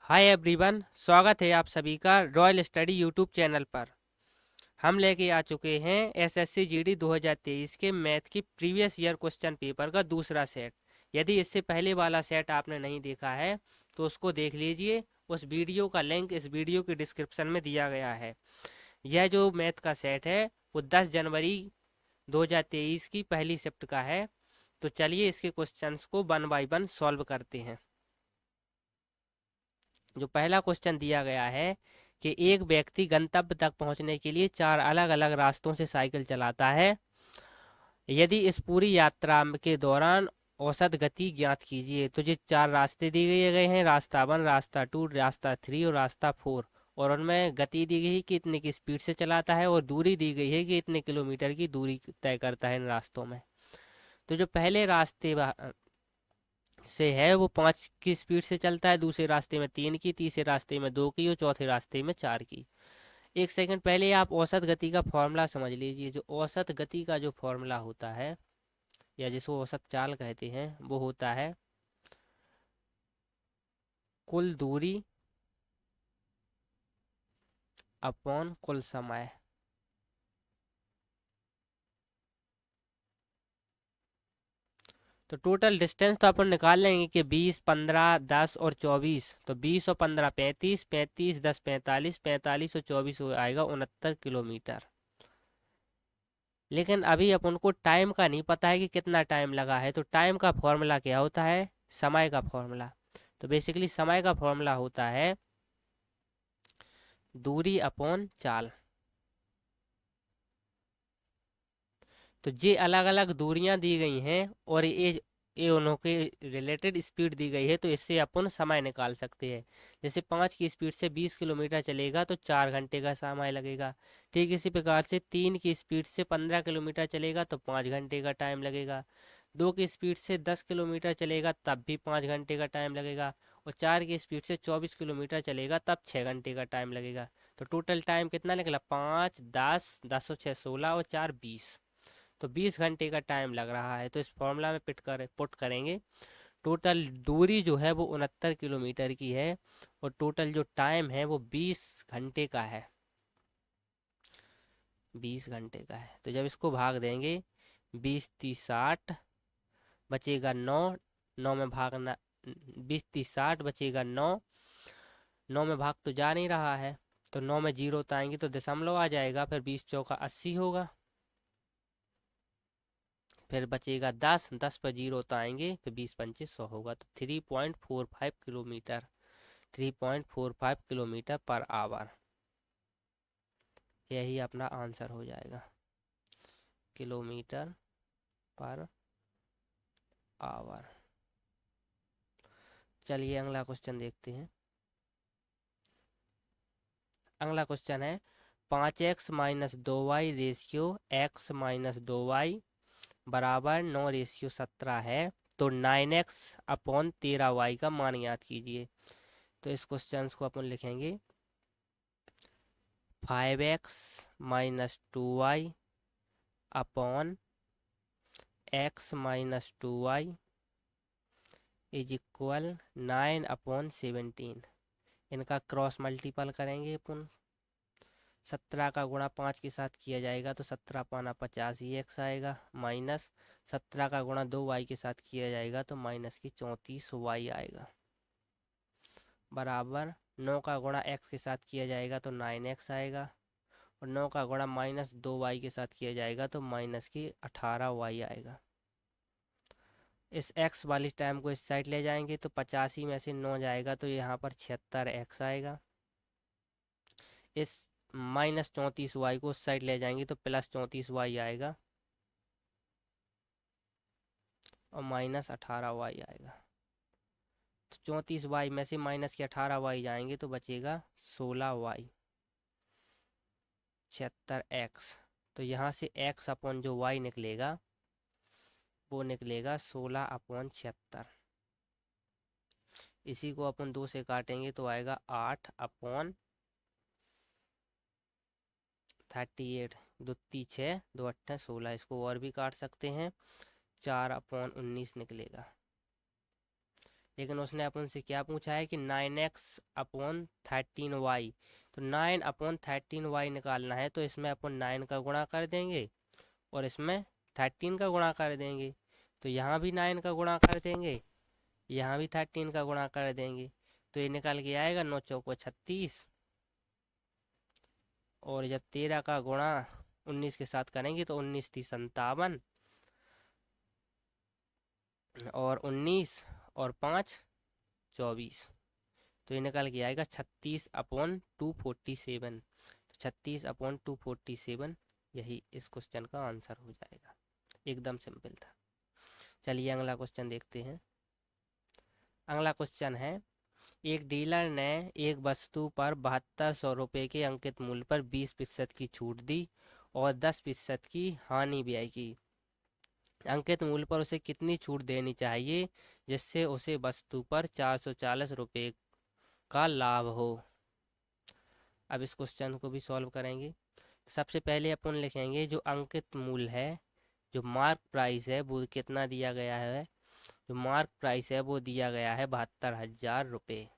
Hi everyone, स्वागत है आप सभी का रॉयल स्टडी यूट्यूब चैनल पर। हम लेके आ चुके हैं एसएससी जीडी 2023 के मैथ की प्रीवियस ईयर क्वेश्चन पेपर का दूसरा सेट। यदि इससे पहले वाला सेट आपने नहीं देखा है तो उसको देख लीजिए। उस वीडियो का लिंक इस वीडियो के डिस्क्रिप्शन में दिया गया है। यह जो मैथ का सेट है वो 10 जनवरी 2023 की पहली शिफ्ट का है। तो चलिए इसके क्वेश्चंस को वन बाय वन सॉल्व करते हैं। जो पहला क्वेश्चन दिया गया है कि एक व्यक्ति गंतव्य तक पहुंचने के लिए 4 अलग अलग रास्तों से साइकिल चलाता है। यदि इस पूरी यात्रा के दौरान औसत गति ज्ञात कीजिए। तो ये 4 रास्ते दिए गए हैं, रास्ता 1, रास्ता 2, रास्ता 3 और रास्ता 4। और उनमें गति दी गई है कि इतने की स्पीड से चलाता है और दूरी दी गई है कि इतने किलोमीटर की दूरी तय करता है इन रास्तों में। तो जो पहले रास्ते से है वो 5 की स्पीड से चलता है, दूसरे रास्ते में 3 की, तीसरे रास्ते में 2 की और चौथे रास्ते में 4 की। एक सेकंड पहले आप औसत गति का फॉर्मूला समझ लीजिए। जो औसत गति का जो फॉर्मूला होता है या जिसको औसत चाल कहते हैं वो होता है कुल दूरी अपॉन कुल समय। तो टोटल डिस्टेंस तो अपन निकाल लेंगे कि 20, 15, 10 और 24। तो 20 और 15 35, 35 10 45, 45 और 24 हो आएगा 69 किलोमीटर। लेकिन अभी अपन को टाइम का नहीं पता है कि कितना टाइम लगा है। तो टाइम का फॉर्मूला क्या होता है? समय का फॉर्मूला। तो बेसिकली समय का फॉर्मूला होता है दूरी अपॉन चाल। तो ये अलग अलग दूरियां दी गई हैं और ये उन्हों के रिलेटेड स्पीड दी गई है, तो इससे अपन समय निकाल सकते हैं। जैसे 5 की स्पीड से 20 किलोमीटर चलेगा तो 4 घंटे का समय लगेगा। ठीक इसी प्रकार से 3 की स्पीड से 15 किलोमीटर चलेगा तो 5 घंटे का टाइम लगेगा। 2 की स्पीड से 10 किलोमीटर चलेगा तब भी 5 घंटे का टाइम लगेगा। और 4 की स्पीड से 24 किलोमीटर चलेगा तब 6 घंटे का टाइम लगेगा। तो टोटल टाइम कितना निकला? 5, 10, 10 और 6 16 और 4 20। तो 20 घंटे का टाइम लग रहा है। तो इस फॉर्मूला में पुट करेंगे। टोटल दूरी जो है वो 69 किलोमीटर की है और टोटल जो टाइम है वो 20 घंटे का है। 20 घंटे का है। तो जब इसको भाग देंगे 20 30 60 बचेगा 9। 9 में भागना 20 30 60 बचेगा 9। 9 में भाग तो जा नहीं रहा है। तो 9 में जीरो तो आएंगे तो दशमलव आ जाएगा। फिर 20 चौका 80 होगा। फिर बचेगा 10। 10 पर जीरो तो आएंगे फिर 20 पंचे 100 होगा। तो 3.45 किलोमीटर, 3.45 किलोमीटर पर आवर, यही अपना आंसर हो जाएगा। Kilometre per hour. चलिए अगला क्वेश्चन देखते हैं। अगला क्वेश्चन है 5x minus 2y ratio x minus 2y बराबर 9 रेशियो 17 है। तो 9x अपॉन 13y का मान याद कीजिए। तो इस क्वेश्चन को अपन लिखेंगे 5x minus 2y upon x minus 2y is equal 9 upon 17। इनका क्रॉस मल्टीपल करेंगे अपन। 17 का गुणा 5 के साथ किया जाएगा तो 17 पाना 50 ही x आएगा। माइनस 17 का गुणा 2y के साथ किया जाएगा तो माइनस की 34y आएगा। बराबर 9 का गुणा x के साथ किया जाएगा तो 9x आएगा। और 9 का गुणा माइनस 2y के साथ किया जाएगा तो माइनस की 18y आएगा। इस x वाली टाइम को इस साइड ले जाएंगे तो 85 में से 9 जाएगा तो यहाँ पर 76x आएगा। इस माइनस 34y को उस साइड ले जाएंगे तो प्लस 34y आएगा और माइनस 18y आएगा। तो 34y में से माइनस के 18y जाएंगे तो बचेगा 16y। 76x। तो यहाँ से x अपॉन जो y निकलेगा वो निकलेगा 16 अपॉन 76। इसी को अपन 2 से काटेंगे तो आएगा 8 अपॉन 38। 2 3 6 2 8 16। इसको और भी काट सकते हैं। 4 अपॉन 19 निकलेगा। लेकिन उसने अपन से क्या पूछा है कि 9x/13y। तो 9/13y निकालना है, तो इसमें अपन 9 का गुणा कर देंगे और इसमें 13 का गुणा कर देंगे। तो यहाँ भी 9 का गुणा कर देंगे, यहाँ भी 13 का गुणा कर देंगे। तो ये निकल के आएगा 9 चौको 36, और जब 13 का गुणा 19 के साथ करेंगे तो 19 थी 57, और 19 और 5 24। तो ये निकल के आएगा 36/247। तो 36/247 यही इस क्वेश्चन का आंसर हो जाएगा। एकदम सिंपल था। चलिए अगला क्वेश्चन देखते हैं। अगला क्वेश्चन है, एक डीलर ने एक वस्तु पर 7200 रुपये के अंकित मूल्य पर 20% की छूट दी और 10% की हानि व्यय की। अंकित मूल्य पर उसे कितनी छूट देनी चाहिए जिससे उसे वस्तु पर 440 रुपये का लाभ हो। अब इस क्वेश्चन को भी सॉल्व करेंगे। सबसे पहले अपन लिखेंगे जो अंकित मूल्य है, जो मार्क प्राइस है, वो कितना दिया गया है। जो मार्क प्राइस है वो दिया गया है 72,000 रुपये।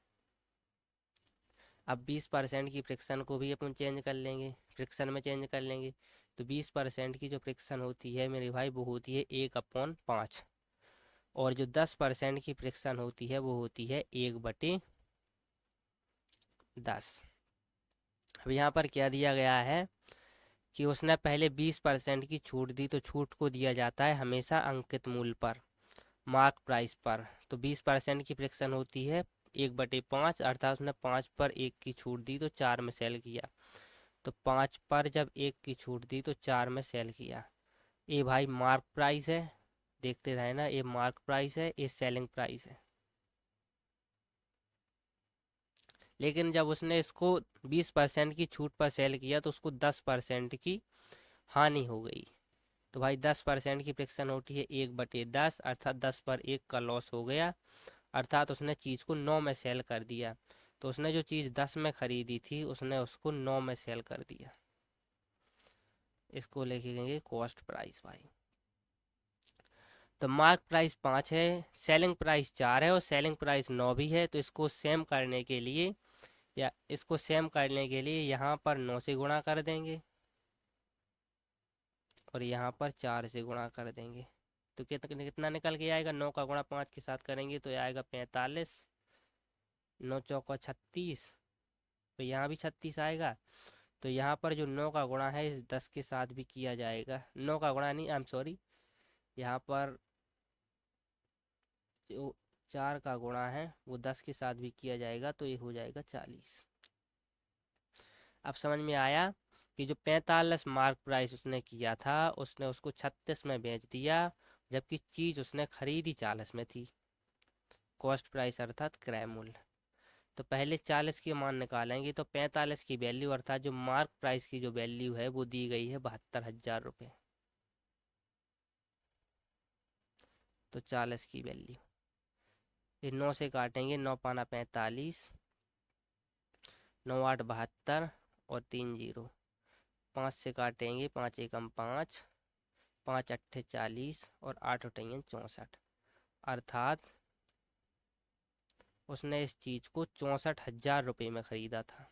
अब 20% की फ्रिक्शन को भी अपन चेंज कर लेंगे, फ्रिक्शन में चेंज कर लेंगे। तो 20% की जो फ्रिक्शन होती है मेरे भाई वो होती है 1/5, और जो 10% की फ्रिक्शन होती है वो होती है 1/10। अब यहाँ पर क्या दिया गया है कि उसने पहले 20% की छूट दी, तो छूट को दिया जाता है हमेशा अंकित मूल्य पर, मार्क प्राइस पर। तो 20% की फ्रिक्शन होती है 1/5, अर्थात उसने 5 पर 1 की छूट दी तो 4 में सेल किया। तो 5 पर जब 1 की छूट दी तो 4 में सेल किया। ये भाई मार्क प्राइस है, देखते रहे ना, ये मार्क प्राइस है, ये सेलिंग प्राइस है। लेकिन जब उसने इसको 20% की छूट पर सेल किया तो उसको 10% की हानि हो गई। तो भाई 10% की फ्रिक्शन होती है 1/10, अर्थात 10 पर 1 का लॉस हो गया, अर्थात उसने चीज़ को 9 में सेल कर दिया। तो उसने जो चीज़ 10 में खरीदी थी उसने उसको 9 में सेल कर दिया। इसको लेके गएंगे कॉस्ट प्राइस भाई। तो मार्क प्राइस 5 है, सेलिंग प्राइस 4 है और सेलिंग प्राइस 9 भी है। तो इसको सेम करने के लिए, या इसको सेम करने के लिए यहाँ पर 9 से गुणा कर देंगे और यहाँ पर 4 से गुणा कर देंगे। तो कितना कितना निकल के आएगा, 9 का गुणा 5 के साथ करेंगे तो ये आएगा 45, 9 चौका 36, तो यहाँ भी 36 आएगा। तो यहाँ पर जो 9 का गुणा है इस 10 के साथ भी किया जाएगा, 9 का गुणा नहीं, आई एम सॉरी, यहाँ पर जो 4 का गुणा है वो 10 के साथ भी किया जाएगा, तो ये हो जाएगा 40। अब समझ में आया कि जो 45 मार्क प्राइस उसने किया था उसने उसको 36 में बेच दिया, जबकि चीज़ उसने खरीदी 40 में थी। कॉस्ट प्राइस अर्थात क्रय मूल्य। तो पहले 40 की मान निकालेंगे, तो 45 की वैल्यू अर्थात जो मार्क प्राइस की जो वैल्यू है वो दी गई है 72,000 रुपये। तो 40 की वैल्यू, फिर 9 से काटेंगे, 9 पाना 45, 9 8 72 और 3 जीरो। 5 से काटेंगे, 5 एकम 5, 5 अट्ठे 40 और 8 अठैन 64, अर्थात उसने इस चीज़ को 64,000 रुपये में ख़रीदा था।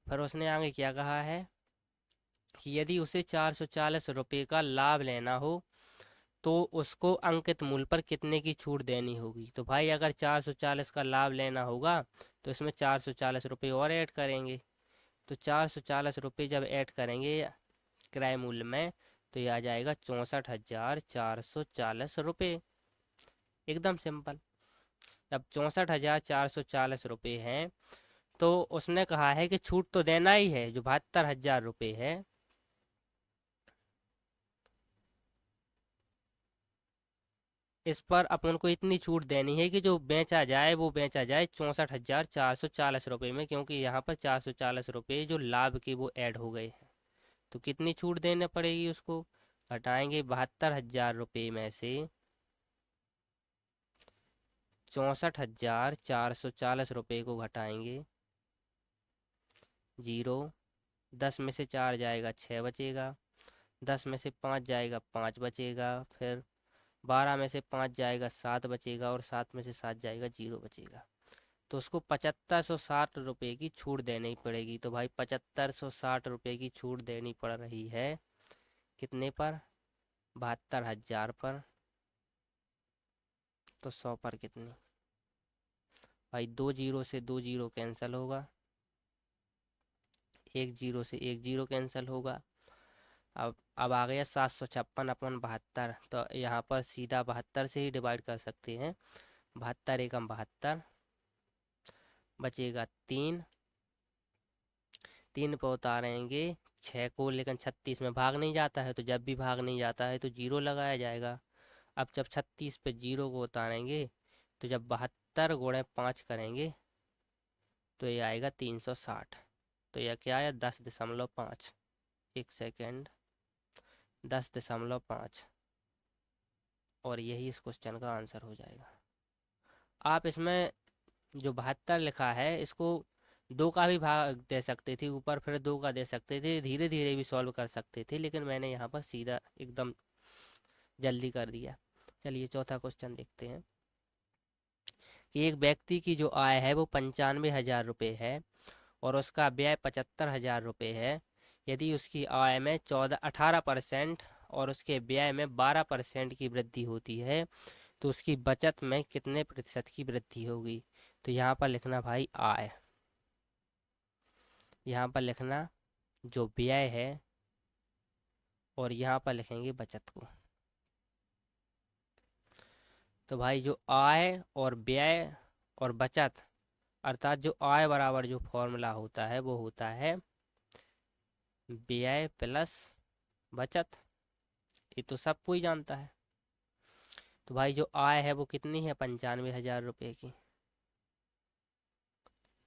फिर उसने आगे क्या कहा है कि यदि उसे 440 रुपये का लाभ लेना हो तो उसको अंकित मूल्य पर कितने की छूट देनी होगी। तो भाई अगर 440 का लाभ लेना होगा तो इसमें 440 रुपये और ऐड करेंगे। तो 440 रुपये जब ऐड करेंगे क्रय मूल्य में तो ये आ जाएगा 64,440 रुपये। एकदम सिंपल। जब 64,440 रुपये हैं तो उसने कहा है कि छूट तो देना ही है, जो 72,000 रुपये है। इस पर अपन को इतनी छूट देनी है कि जो बेचा जाए वो बेचा जाए 64,440 रुपये में, क्योंकि यहाँ पर 440 रुपये जो लाभ के वो ऐड हो गए हैं। तो कितनी छूट देने पड़ेगी उसको, घटाएंगे 72,000 रुपये में से 64,440 को घटाएंगे, जीरो। 10 में से 4 जाएगा 6 बचेगा, 10 में से 5 जाएगा 5 बचेगा, फिर 12 में से 5 जाएगा 7 बचेगा, और 7 में से 7 जाएगा 0 बचेगा। तो उसको 7560 रुपये की छूट देनी पड़ेगी। तो भाई 7560 रुपये की छूट देनी पड़ रही है, कितने पर? 72,000 पर। तो 100 पर कितनी? भाई 2 जीरो से 2 जीरो कैंसिल होगा, 1 जीरो से 1 जीरो कैंसिल होगा। अब आ गया 756/72। तो यहाँ पर सीधा 72 से ही डिवाइड कर सकते हैं। 72 एकम 72, बचेगा 3। 3 पे उतारेंगे 6 को, लेकिन 36 में भाग नहीं जाता है, तो जब भी भाग नहीं जाता है तो जीरो लगाया जाएगा। अब जब 36 पे जीरो को उतारेंगे, तो जब 72 गुणे 5 करेंगे तो ये आएगा 360। तो यह क्या आया? 10.5। एक सेकेंड, 10.5। और यही इस क्वेश्चन का आंसर हो जाएगा। आप इसमें जो 72 लिखा है, इसको 2 का भी भाग दे सकते थे ऊपर, फिर 2 का दे सकते थे, धीरे धीरे भी सॉल्व कर सकते थे, लेकिन मैंने यहाँ पर सीधा एकदम जल्दी कर दिया। चलिए चौथा क्वेश्चन देखते हैं कि एक व्यक्ति की जो आय है वो 95,000 रुपये है और उसका व्यय 75,000 रुपये है। यदि उसकी आय में 18% और उसके व्यय में 12% की वृद्धि होती है, तो उसकी बचत में कितने प्रतिशत की वृद्धि होगी? तो यहाँ पर लिखना भाई आय, यहाँ पर लिखना जो व्यय है, और यहाँ पर लिखेंगे बचत को। तो भाई जो आय और व्यय और बचत, अर्थात जो आय बराबर जो फॉर्मूला होता है वो होता है व्यय प्लस बचत। ये तो सब कोई जानता है। तो भाई जो आय है वो कितनी है? 95,000 रुपये की।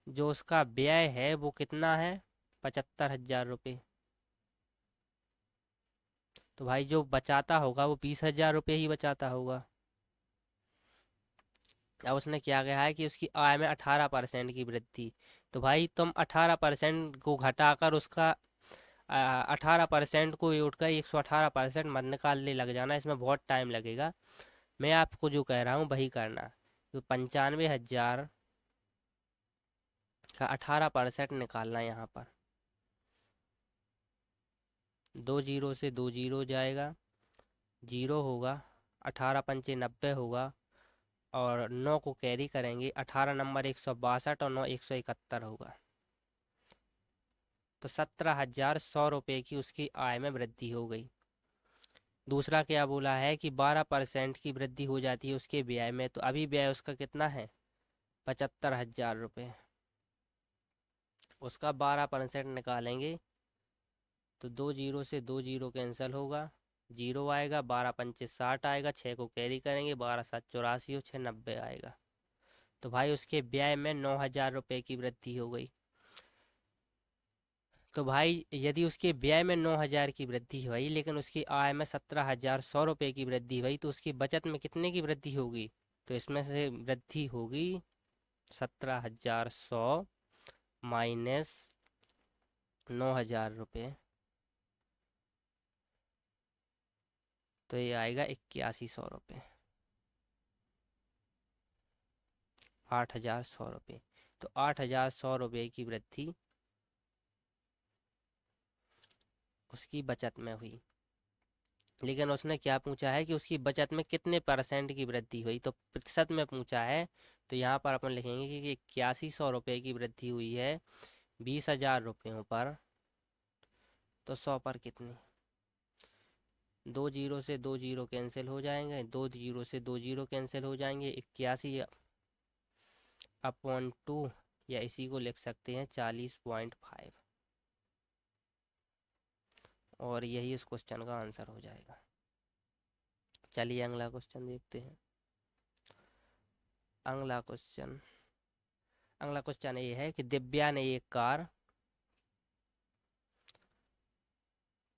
जो उसका व्यय है वो कितना है? 75,000 रुपये। तो भाई जो बचाता होगा वो 20,000 रुपये ही बचाता होगा। अब उसने क्या कहा है कि उसकी आय में 18% की वृद्धि। तो भाई तुम 18% को घटाकर उसका 18% को उठकर 118% मत निकालने लग जाना, इसमें बहुत टाइम लगेगा। मैं आपको जो कह रहा हूँ वही करना। तो 95,000 का 18% निकालना है यहाँ पर। 2 जीरो से 2 जीरो जाएगा, जीरो होगा, 18×5 90 होगा, और 9 को कैरी करेंगे, 18 नंबर 162 और 9 171 होगा। तो 17,100 रुपये की उसकी आय में वृद्धि हो गई। दूसरा क्या बोला है कि 12% की वृद्धि हो जाती है उसके व्यय में। तो अभी व्यय उसका कितना है? 75,000 रुपये। उसका 12% निकालेंगे तो 2 जीरो से 2 जीरो कैंसिल होगा, जीरो आएगा, 12×5 60 आएगा, 6 को कैरी करेंगे, 12×7 84 और 6 90 आएगा। तो भाई उसके व्यय में 9,000 रुपये की वृद्धि हो गई। तो भाई यदि उसके व्यय में 9,000 की वृद्धि हुई, लेकिन उसकी आय में 17,100 रुपये की वृद्धि हुई, तो उसकी बचत में कितने की वृद्धि होगी? तो इसमें से वृद्धि होगी 17,100 माइनस 9,000 रुपये। तो ये आएगा 8100 रुपये, 8,100 रुपये। तो 8,100 रुपये की वृद्धि उसकी बचत में हुई। लेकिन उसने क्या पूछा है कि उसकी बचत में कितने परसेंट की वृद्धि हुई, तो प्रतिशत में पूछा है। तो यहाँ पर अपन लिखेंगे कि 8100 रुपये की वृद्धि हुई है 20,000 रुपयों पर। तो 100 पर कितनी? 2 जीरो से 2 जीरो कैंसिल हो जाएंगे, 2 जीरो से 2 जीरो कैंसिल हो जाएंगे, 81/2, या इसी को लिख सकते हैं 40.5। और यही इस क्वेश्चन का आंसर हो जाएगा। चलिए अगला क्वेश्चन देखते हैं। अगला क्वेश्चन अगला क्वेश्चन ये है कि दिव्या ने एक कार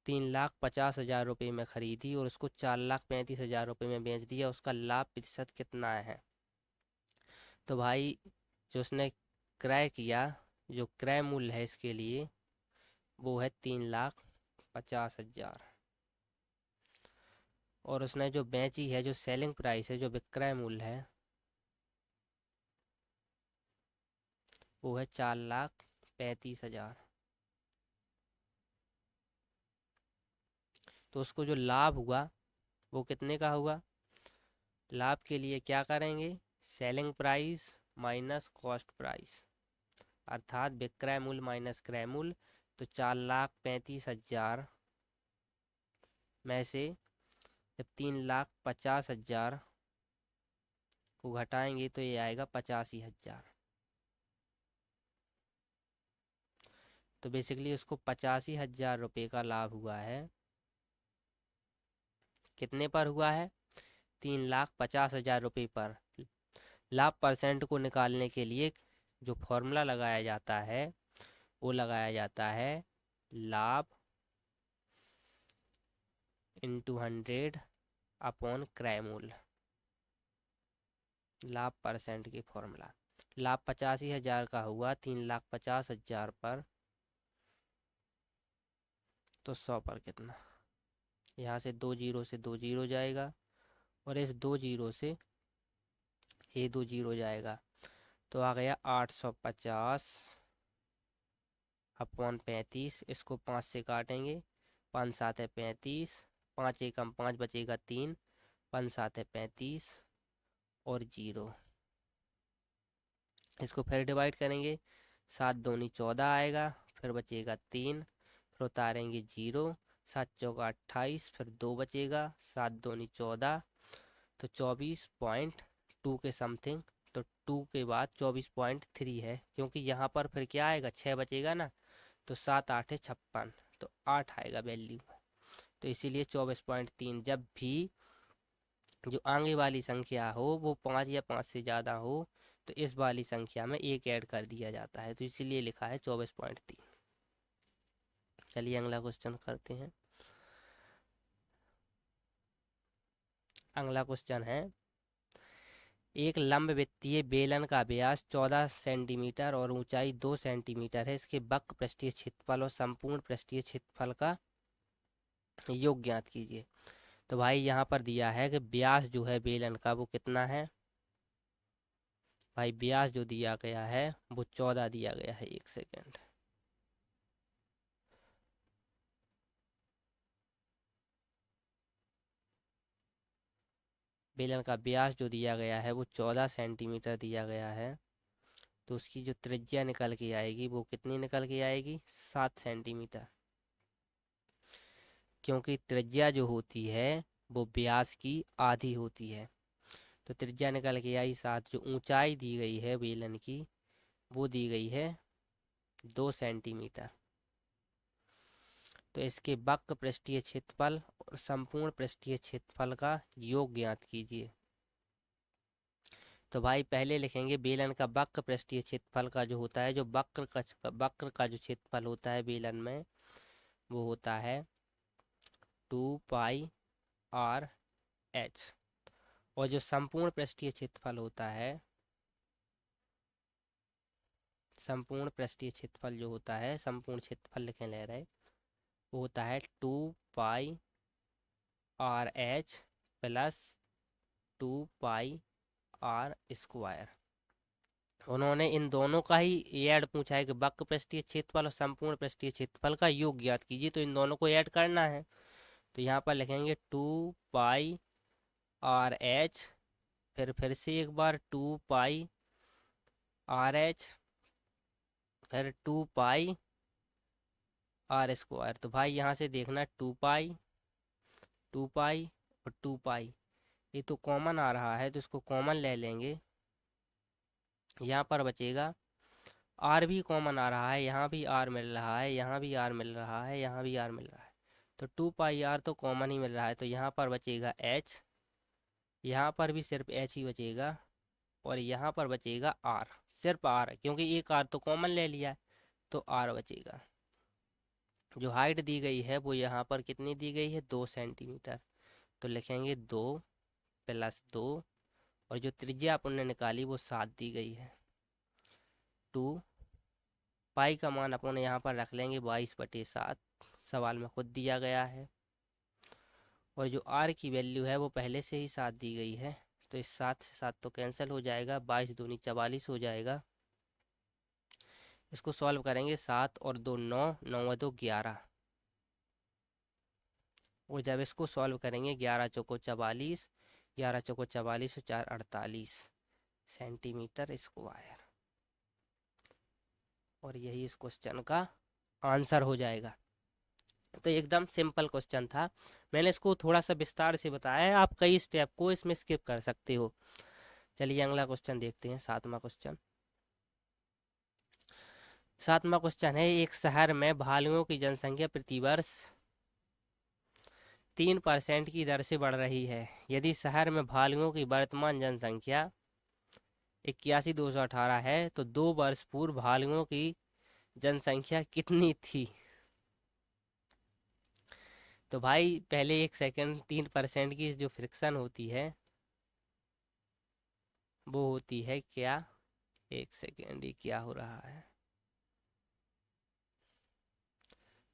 3,50,000 रुपये में खरीदी और उसको 4,35,000 रुपये में बेच दिया, उसका लाभ प्रतिशत कितना है? तो भाई जो उसने क्रय किया, जो क्रय मूल्य है इसके लिए वो है 3,50,000। और उसने जो बेची है, जो सेलिंग प्राइस है, जो विक्रय मूल्य है, वो है 4,35,000। तो उसको जो लाभ हुआ वो कितने का हुआ? लाभ के लिए क्या करेंगे? Selling price minus cost price, अर्थात विक्रय मूल्य माइनस क्रय मूल्य। तो 4,35,000 में से जब 3,50,000 को घटाएंगे तो ये आएगा 85,000। तो बेसिकली उसको 85,000 रुपये का लाभ हुआ है। कितने पर हुआ है? 3,50,000 रुपये पर। लाभ परसेंट को निकालने के लिए जो फॉर्मूला लगाया जाता है वो लगाया जाता है लाभ इंटू 100 अपॉन क्रय मूल्य, लाभ परसेंट की फॉर्मूला। लाभ 85,000 का हुआ 3,50,000 पर, तो 100 पर कितना? यहाँ से 2 जीरो से 2 जीरो जाएगा, और इस 2 जीरो से ये 2 जीरो जाएगा, तो आ गया 850 अपॉन 35। इसको 5 से काटेंगे, 5 7 है 35, 5 एकम 5 बचेगा 3, 5 7 है 35 और जीरो। इसको फिर डिवाइड करेंगे, 7 दूनी 14 आएगा, फिर बचेगा 3, फिर उतारेंगे जीरो, 7 चौका 28, फिर 2 बचेगा, 7 दूनी 14, तो 24.2 के समथिंग। तो 2 के बाद 24.3 है, क्योंकि यहाँ पर फिर क्या आएगा, 6 बचेगा ना, तो 7 8 है 56, तो 8 आएगा वैल्यू। तो इसीलिए 24.3। जब भी जो आगे वाली संख्या हो वो 5 या 5 से ज़्यादा हो तो इस वाली संख्या में एक ऐड कर दिया जाता है, तो इसीलिए लिखा है 24.3। चलिए अगला क्वेश्चन करते हैं। अगला क्वेश्चन है, एक लंबवृत्तीय बेलन का व्यास 14 सेंटीमीटर और ऊंचाई 2 सेंटीमीटर है। इसके वक्र पृष्ठीय क्षेत्रफल और संपूर्ण पृष्ठीय क्षेत्रफल का योग ज्ञात कीजिए। तो भाई यहाँ पर दिया है कि व्यास जो है बेलन का वो कितना है। भाई व्यास जो दिया गया है वो 14 दिया गया है। एक सेकेंड, बेलन का व्यास जो दिया गया है वो 14 सेंटीमीटर दिया गया है। तो उसकी जो त्रिज्या निकल के आएगी वो कितनी निकल के आएगी? 7 सेंटीमीटर। क्योंकि त्रिज्या जो होती है वो व्यास की आधी होती है। तो त्रिज्या निकल के आई 7। जो ऊंचाई दी गई है बेलन की वो दी गई है 2 सेंटीमीटर। तो इसके वक्र पृष्ठीय क्षेत्रफल और संपूर्ण पृष्ठीय क्षेत्रफल का योग ज्ञात कीजिए। तो भाई पहले लिखेंगे बेलन का वक्र पृष्ठीय क्षेत्रफल का जो होता है, जो वक्र का जो क्षेत्रफल होता है बेलन में वो होता है 2πr/h। और जो संपूर्ण पृष्ठीय क्षेत्रफल होता है, संपूर्ण पृष्ठीय क्षेत्रफल जो होता है, संपूर्ण क्षेत्रफल लिखे ले रहे, वो होता है 2πr/h प्लस 2πr²। उन्होंने इन दोनों का ही ऐड पूछा है कि वक्र पृष्ठीय क्षेत्रफल और संपूर्ण पृष्ठीय क्षेत्रफल का योग ज्ञात कीजिए, तो इन दोनों को ऐड करना है। तो यहाँ पर लिखेंगे 2πr/h, फिर से एक बार 2πr/h, फिर 2πr²। तो भाई यहाँ से देखना 2π और 2π, ये तो कॉमन आ रहा है तो इसको कॉमन ले लेंगे। यहाँ पर बचेगा, आर भी कॉमन आ रहा है, यहाँ भी आर मिल रहा है, यहाँ भी आर मिल रहा है, यहाँ भी आर मिल रहा है, तो 2πr तो कॉमन ही मिल रहा है। तो यहाँ पर बचेगा h, यहाँ पर भी सिर्फ h ही बचेगा, और यहाँ पर बचेगा r, सिर्फ r, क्योंकि एक r तो कॉमन ले लिया है, तो r बचेगा। जो हाइट दी गई है वो यहाँ पर कितनी दी गई है? 2 सेंटीमीटर। तो लिखेंगे 2 + 2, और जो त्रिज्या अपन ने निकाली वो 7 दी गई है। 2 पाई का मान अपन यहाँ पर रख लेंगे 22/7, सवाल में खुद दिया गया है। और जो आर की वैल्यू है वो पहले से ही 7 दी गई है, तो इस 7 से 7 तो कैंसिल हो जाएगा, 22 दूनी 44 हो जाएगा। इसको सॉल्व करेंगे, 7 और 2 9, 9 और 2 11। और जब इसको सॉल्व करेंगे, 11 चौको 44, 11 चौको 44 और 4 48 सेंटीमीटर स्क्वायर। और यही इस क्वेश्चन का आंसर हो जाएगा। तो एकदम सिंपल क्वेश्चन था, मैंने इसको थोड़ा सा विस्तार से बताया है, आप कई स्टेप को इसमें स्किप कर सकते हो। चलिए अगला क्वेश्चन देखते हैं, 7वां क्वेश्चन। 7वां क्वेश्चन है, एक शहर में भालुओं की जनसंख्या प्रतिवर्ष 3% की दर से बढ़ रही है। यदि शहर में भालुओं की वर्तमान जनसंख्या 81,218 है तो 2 वर्ष पूर्व भालुओं की जनसंख्या कितनी थी? तो भाई पहले एक सेकंड, 3% की जो फ्रिक्शन होती है वो होती है क्या? एक सेकेंड, ये क्या हो रहा है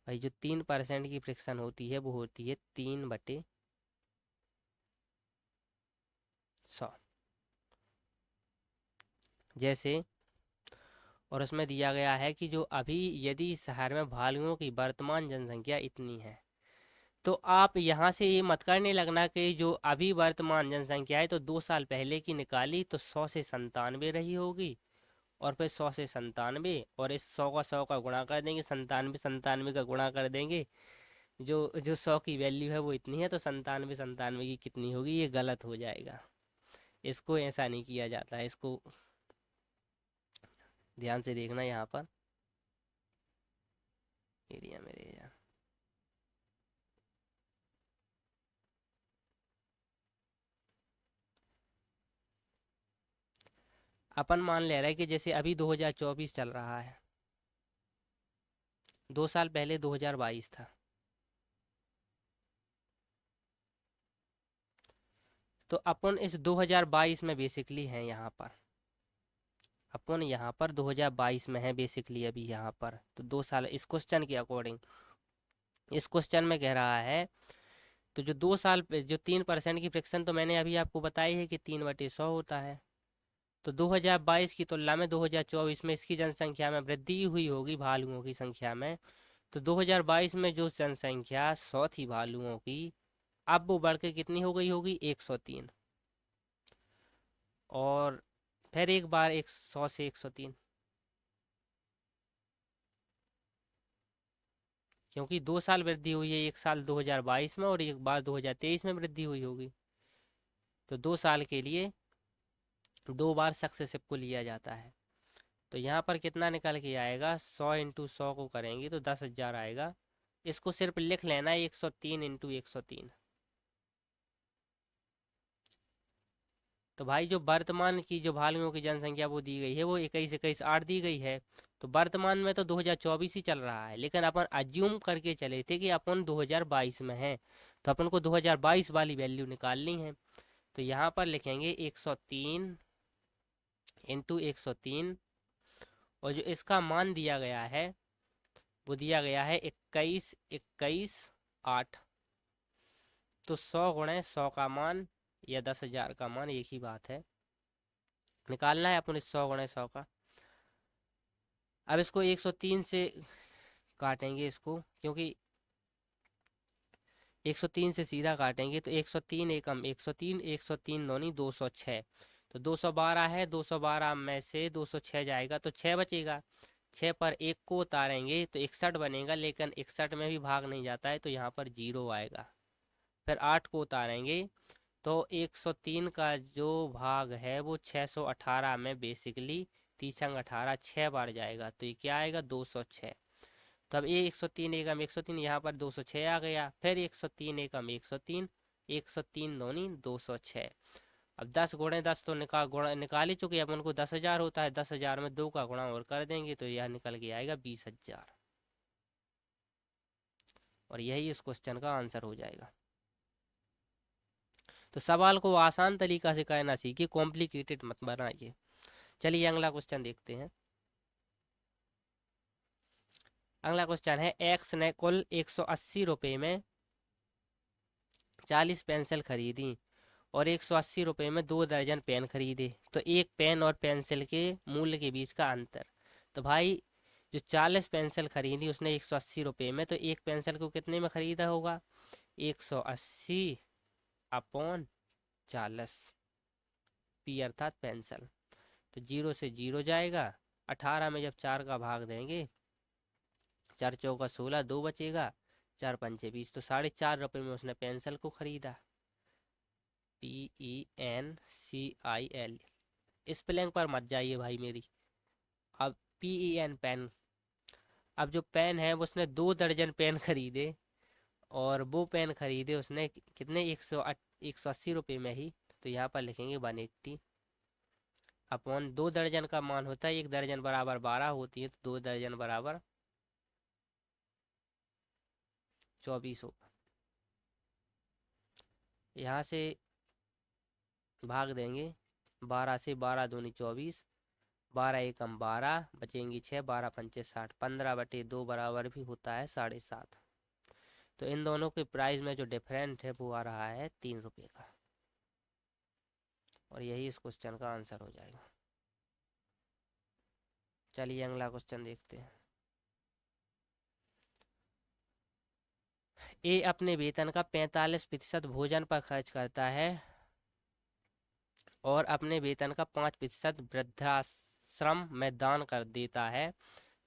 भाई? जो 3% की फ्रिक्शन होती है वो होती है 3/100 जैसे। और उसमें दिया गया है कि जो अभी यदि शहर में भालुओं की वर्तमान जनसंख्या इतनी है, तो आप यहाँ से ये मत करने लगना कि जो अभी वर्तमान जनसंख्या है तो 2 साल पहले की निकाली तो 100 से 97 रही होगी, और फिर 100 से 97 और इस 100 का गुणा कर देंगे, 97 97 का गुणा कर देंगे। जो जो 100 की वैल्यू है वो इतनी है, तो 97 97 की कितनी होगी? ये गलत हो जाएगा। इसको ऐसा नहीं किया जाता है, इसको ध्यान से देखना यहाँ पर। एरिया में एरिया, अपन मान ले रहा है कि जैसे अभी 2024 चल रहा है, 2 साल पहले 2022 था, तो अपन इस 2022 में बेसिकली हैं यहाँ पर। अपन यहाँ पर 2022 में है बेसिकली अभी यहाँ पर, तो 2 साल इस क्वेश्चन के अकॉर्डिंग, इस क्वेश्चन में कह रहा है। तो जो 2 साल जो 3% की फ्रिक्शन तो मैंने अभी आपको बताई है कि 3/100 होता है। तो 2022 की तुलना में 2024 में इसकी जनसंख्या में वृद्धि हुई होगी भालुओं की संख्या में। तो 2022 में जो जनसंख्या 100 थी भालुओं की, अब वो बढ़ के कितनी हो गई होगी? 103। और फिर एक बार 100 से 103, क्योंकि 2 साल वृद्धि हुई है, एक साल 2022 में और एक बार 2023 में वृद्धि हुई होगी। तो 2 साल के लिए 2 बार सक्सेसिव को लिया जाता है। तो यहाँ पर कितना निकल के आएगा? 100 × 100 को करेंगे तो 10,000 आएगा। इसको सिर्फ लिख लेना 103 × 103। तो भाई जो वर्तमान की जो भालुओं की जनसंख्या वो दी गई है वो 21,21,8 दी गई है। तो वर्तमान में तो 2024 ही चल रहा है, लेकिन अपन अज्यूम करके चले थे कि अपन 2022 में हैं, तो अपन को 2022 वाली वैल्यू निकालनी है। तो यहाँ पर लिखेंगे 103 × 103, और जो इसका मान दिया गया है वो दिया गया है 21,21,8। तो 100 × 100 का मान या 10,000 का मान एक ही बात है, निकालना है अपन इस 100 × 100 का। अब इसको 103 से काटेंगे इसको, क्योंकि 103 से सीधा काटेंगे तो 103 एकम 103, 103 दूनी 206। तो 212 है, 212 में से 206 जाएगा तो 6 बचेगा। 6 पर 1 को उतारेंगे तो 61 बनेगा, लेकिन 61 में भी भाग नहीं जाता है तो यहाँ पर 0 आएगा। फिर 8 को उतारेंगे तो 103 का जो भाग है वो 618 में बेसिकली 3×18 6 बार जाएगा, तो ये क्या आएगा? 206। तब ये 103 एकम 103, यहाँ पर 206 आ गया। फिर 103 एकम 103, 103 दूनी 206। अब 10 × 10 तो निकाल ही चुके, अब उनको 10,000 होता है, 10,000 में 2 का गुणा और कर देंगे तो यह निकल के आएगा 20,000। और यही इस क्वेश्चन का आंसर हो जाएगा। तो सवाल को आसान तरीका से कहना सीखिए, कॉम्प्लिकेटेड मत बनाइए। चलिए अगला क्वेश्चन देखते हैं। अगला क्वेश्चन है, एक्स ने कुल 180 रुपये में 40 पेंसिल खरीदी और 180 रुपये में 2 दर्जन पेन खरीदे, तो एक पेन और पेंसिल के मूल्य के बीच का अंतर। तो भाई जो 40 पेंसिल खरीदी उसने 180 रुपये में, तो एक पेंसिल को कितने में खरीदा होगा? 180 अपॉन 40, पी अर्थात पेंसिल। तो जीरो से जीरो जाएगा, 18 में जब 4 का भाग देंगे, 4 चौका 16, 2 बचेगा, 4 पंचे 20, तो 4.5 रुपये में उसने पेंसिल को खरीदा। PENCIL, स्पेलिंग पर मत जाइए भाई मेरी। अब PEN पेन, अब जो पेन है वो उसने 2 दर्जन पेन खरीदे, और वो पेन खरीदे उसने कितने? 180 रुपये में ही। तो यहाँ पर लिखेंगे 180 अपॉन 2 दर्जन का मान होता है, 1 दर्जन बराबर 12 होती है, तो 2 दर्जन बराबर 24 होगा। यहाँ से भाग देंगे, 12 से, 12 दूनी 24, 12 एकम 12, बचेंगी 6, 12 पंचे 60, 15/2 बराबर भी होता है 7.5। तो इन दोनों के प्राइस में जो डिफरेंट है वो आ रहा है 3 रुपये का, और यही इस क्वेश्चन का आंसर हो जाएगा। चलिए अगला क्वेश्चन देखते हैं। ए अपने वेतन का 45% भोजन पर खर्च करता है और अपने वेतन का 5% वृद्धाश्रम में दान कर देता है।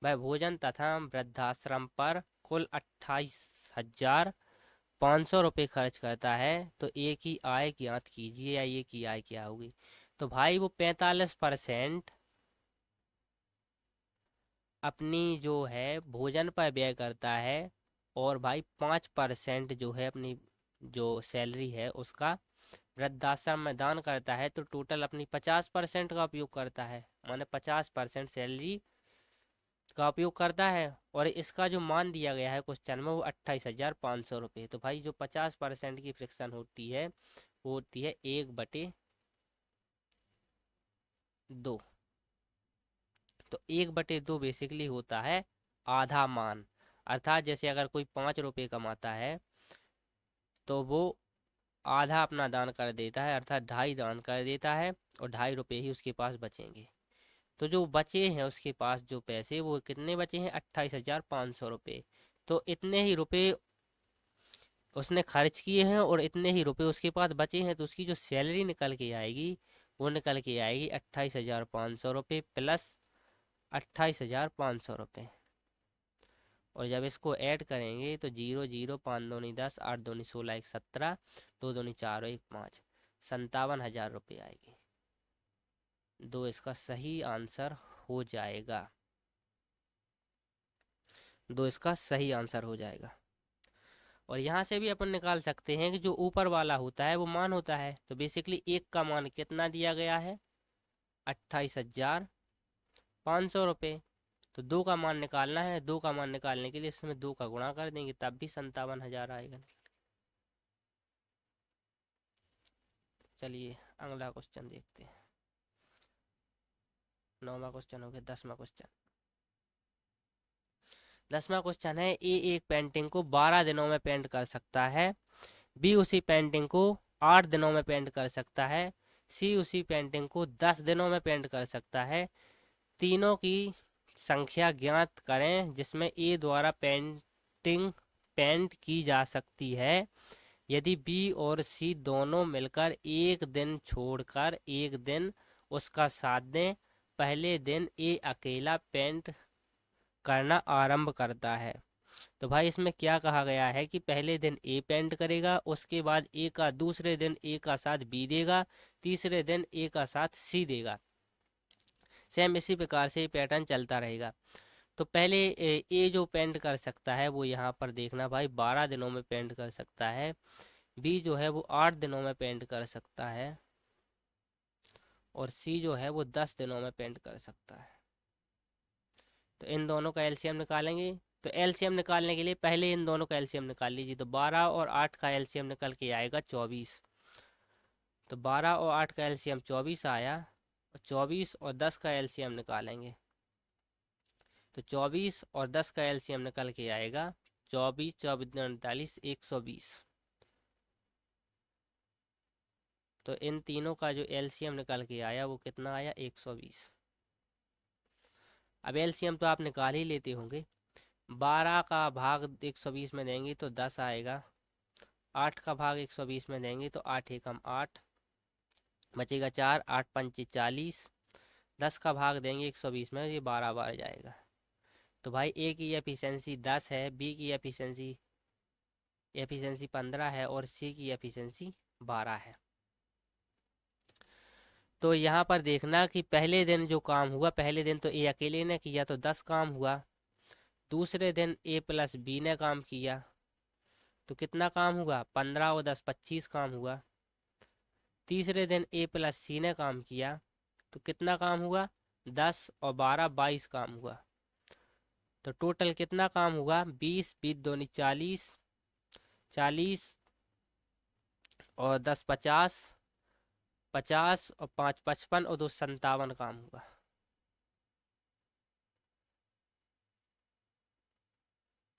वह भोजन तथा वृद्धाश्रम पर कुल 28,500 रुपये खर्च करता है, तो ए की आय ज्ञात कीजिए, या ए की आय क्या होगी? तो भाई वो 45% अपनी जो है भोजन पर व्यय करता है, और भाई 5% जो है अपनी जो सैलरी है उसका वृद्धाश्रम में दान करता है, तो टोटल अपनी 50% का उपयोग करता है, माने 50% सैलरी का उपयोग करता है। और इसका जो मान दिया गया है क्वेश्चन में वो 28,500 रुपये। तो भाई जो 50% की फ्रिक्शन होती है वो होती है 1/2। तो 1/2 बेसिकली होता है आधा मान। अर्थात जैसे अगर कोई 5 रुपये कमाता है तो वो आधा अपना दान कर देता है, अर्थात 2.5 दान कर देता है, और 2.5 रुपये ही उसके पास बचेंगे। तो जो बचे हैं उसके पास जो पैसे, वो कितने बचे हैं? 28,500 रुपये। तो इतने ही रुपए उसने खर्च किए हैं और इतने ही रुपए उसके पास बचे हैं, तो उसकी जो सैलरी निकल के आएगी वो निकल के आएगी 28,500 रुपये प्लस 28,500 रुपये। और जब इसको ऐड करेंगे तो 0 0 5 दूनी 10, 8 दूनी 16, 1 17, 2 दूनी 4 और 1 5, 57,000 रुपये आएगी। दो इसका सही आंसर हो जाएगा। दो इसका सही आंसर हो जाएगा। और यहाँ से भी अपन निकाल सकते हैं कि जो ऊपर वाला होता है वो मान होता है, तो बेसिकली एक का मान कितना दिया गया है? 28,500 रुपये। तो दो का मान निकालना है, दो का मान निकालने के लिए इसमें 2 का गुणा कर देंगे, तब भी 57,000 आएगा। चलिए अगला क्वेश्चन देखते हैं। 9वां क्वेश्चन हो गया। 10वां क्वेश्चन। 10वां क्वेश्चन है, ए एक पेंटिंग को 12 दिनों में पेंट कर सकता है, बी उसी पेंटिंग को 8 दिनों में पेंट कर सकता है, सी उसी पेंटिंग को 10 दिनों में पेंट कर सकता है। तीनों की संख्या ज्ञात करें जिसमें ए द्वारा पेंटिंग पेंट की जा सकती है, यदि बी और सी दोनों मिलकर एक दिन छोड़कर एक दिन उसका साथ दें। पहले दिन ए अकेला पेंट करना आरंभ करता है। तो भाई इसमें क्या कहा गया है कि पहले दिन ए पेंट करेगा, उसके बाद ए का दूसरे दिन ए का साथ बी देगा, तीसरे दिन ए का साथ सी देगा। सेम इसी प्रकार से पैटर्न चलता रहेगा। तो पहले ए जो पेंट कर सकता है वो यहाँ पर देखना भाई 12 दिनों में पेंट कर सकता है, बी जो है वो 8 दिनों में पेंट कर सकता है, और सी जो है वो 10 दिनों में पेंट कर सकता है। तो इन दोनों का एलसीएम निकालेंगे। तो एलसीएम निकालने के लिए पहले इन दोनों का एलसीएम निकाल लीजिए। तो 12 और 8 का एलसीएम निकल के आएगा 24। तो 12 और 8 का एलसीएम 24 आया, और 24 और 10 का एलसीएम निकालेंगे। तो 24 और 10 का एलसीएम निकल के आएगा 24, 24 49, 120। तो इन तीनों का जो एलसीएम निकल के आया वो कितना आया, 120। अब एलसीएम तो आप निकाल ही लेते होंगे। 12 का भाग 120 में देंगे तो 10 आएगा। 8 का भाग 120 में देंगे तो 8 एकम 8, बचेगा 4, 8 पंचे 40। 10 का भाग देंगे 120 में, ये 12 बार जाएगा। तो भाई ए की एफिशिएंसी 10 है, बी की एफिशिएंसी 15 है और सी की एफिशिएंसी 12 है। तो यहाँ पर देखना कि पहले दिन जो काम हुआ, पहले दिन तो ए अकेले ने किया तो 10 काम हुआ। दूसरे दिन ए प्लस बी ने काम किया तो कितना काम हुआ, 15 और 10 25 काम हुआ। तीसरे दिन ए प्लस सी ने काम किया तो कितना काम हुआ, 10 और 12 22 काम हुआ। तो टोटल कितना काम हुआ, 20, 20 दूनी 40, 40 और 10 50, 50 और 5 55 और 2 57 काम हुआ।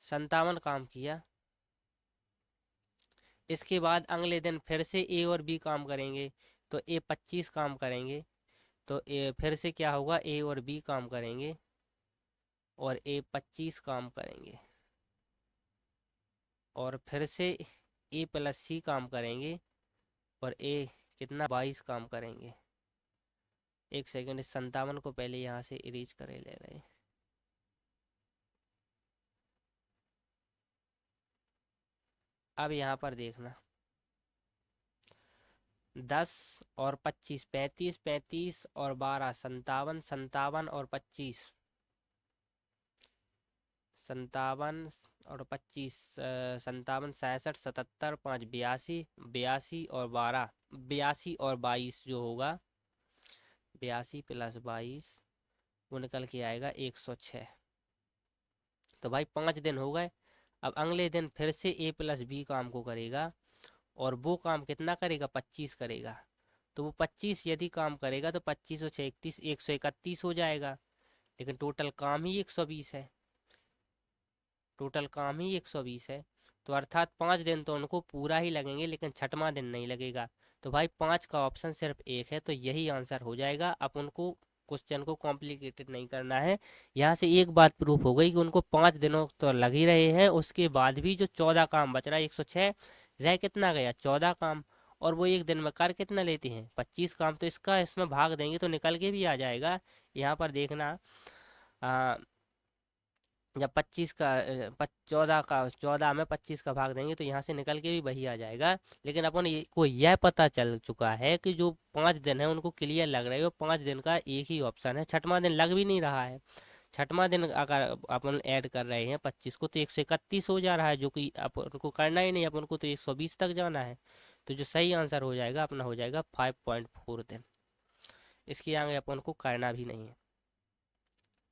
57 काम किया। इसके बाद अगले दिन फिर से ए और बी काम करेंगे तो ए 25 काम करेंगे। तो ए फिर से क्या होगा, ए और बी काम करेंगे और ए 25 काम करेंगे। और फिर से ए प्लस सी काम करेंगे और ए कितना 22 काम करेंगे। एक सेकंड, इस 57 को पहले यहाँ से इरेज करे ले रहे हैं। अब यहाँ पर देखना, 10 और 25 35, 35 और 12 57, 57 और 25 57 और 25 57 67 77 5 82, 82 और 12 82 और 22 जो होगा, 82 प्लस 22 वो निकल के आएगा 106। तो भाई 5 दिन हो गए। अब अगले दिन फिर से ए प्लस बी काम को करेगा और वो काम कितना करेगा, 25 करेगा। तो वो 25 यदि काम करेगा तो 25 और 6 31, 131 हो जाएगा। लेकिन टोटल काम ही 120 है, टोटल काम ही 120 है। तो अर्थात 5 दिन तो उनको पूरा ही लगेंगे लेकिन छठवां दिन नहीं लगेगा। तो भाई 5 का ऑप्शन सिर्फ एक है, तो यही आंसर हो जाएगा। अब उनको क्वेश्चन को कॉम्प्लिकेटेड नहीं करना है। यहाँ से एक बात प्रूफ हो गई कि उनको 5 दिनों तो लग ही रहे हैं, उसके बाद भी जो 14 काम बच रहा है, 106 रह कितना गया, 14 काम। और वो एक दिन में कर कितना लेते हैं, 25 काम। तो इसका इसमें भाग देंगे तो निकल के भी आ जाएगा। यहाँ पर देखना, जब 25 का 14 का 14 में 25 का भाग देंगे तो यहाँ से निकल के भी वही आ जाएगा। लेकिन अपन को यह पता चल चुका है कि जो 5 दिन है उनको क्लियर लग रहा है, वो 5 दिन का एक ही ऑप्शन है। छठवां दिन लग भी नहीं रहा है। छठवां दिन अगर अपन ऐड कर रहे हैं 25 को तो 131 हो जा रहा है, जो कि अपन को करना ही नहीं, अपन को तो 120 तक जाना है। तो जो सही आंसर हो जाएगा अपना हो जाएगा 5.4 दिन। इसके आगे अपन को करना भी नहीं है।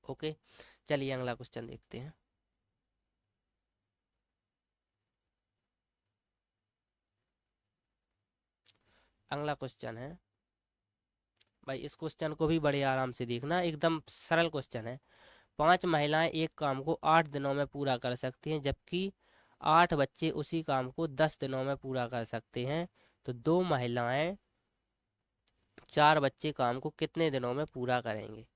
ओके, चलिए अगला क्वेश्चन देखते हैं। अगला क्वेश्चन है, भाई इस क्वेश्चन को भी बड़े आराम से देखना, एकदम सरल क्वेश्चन है। 5 महिलाएं एक काम को 8 दिनों में पूरा कर सकती हैं, जबकि 8 बच्चे उसी काम को 10 दिनों में पूरा कर सकते हैं। तो 2 महिलाएं 4 बच्चे काम को कितने दिनों में पूरा करेंगे।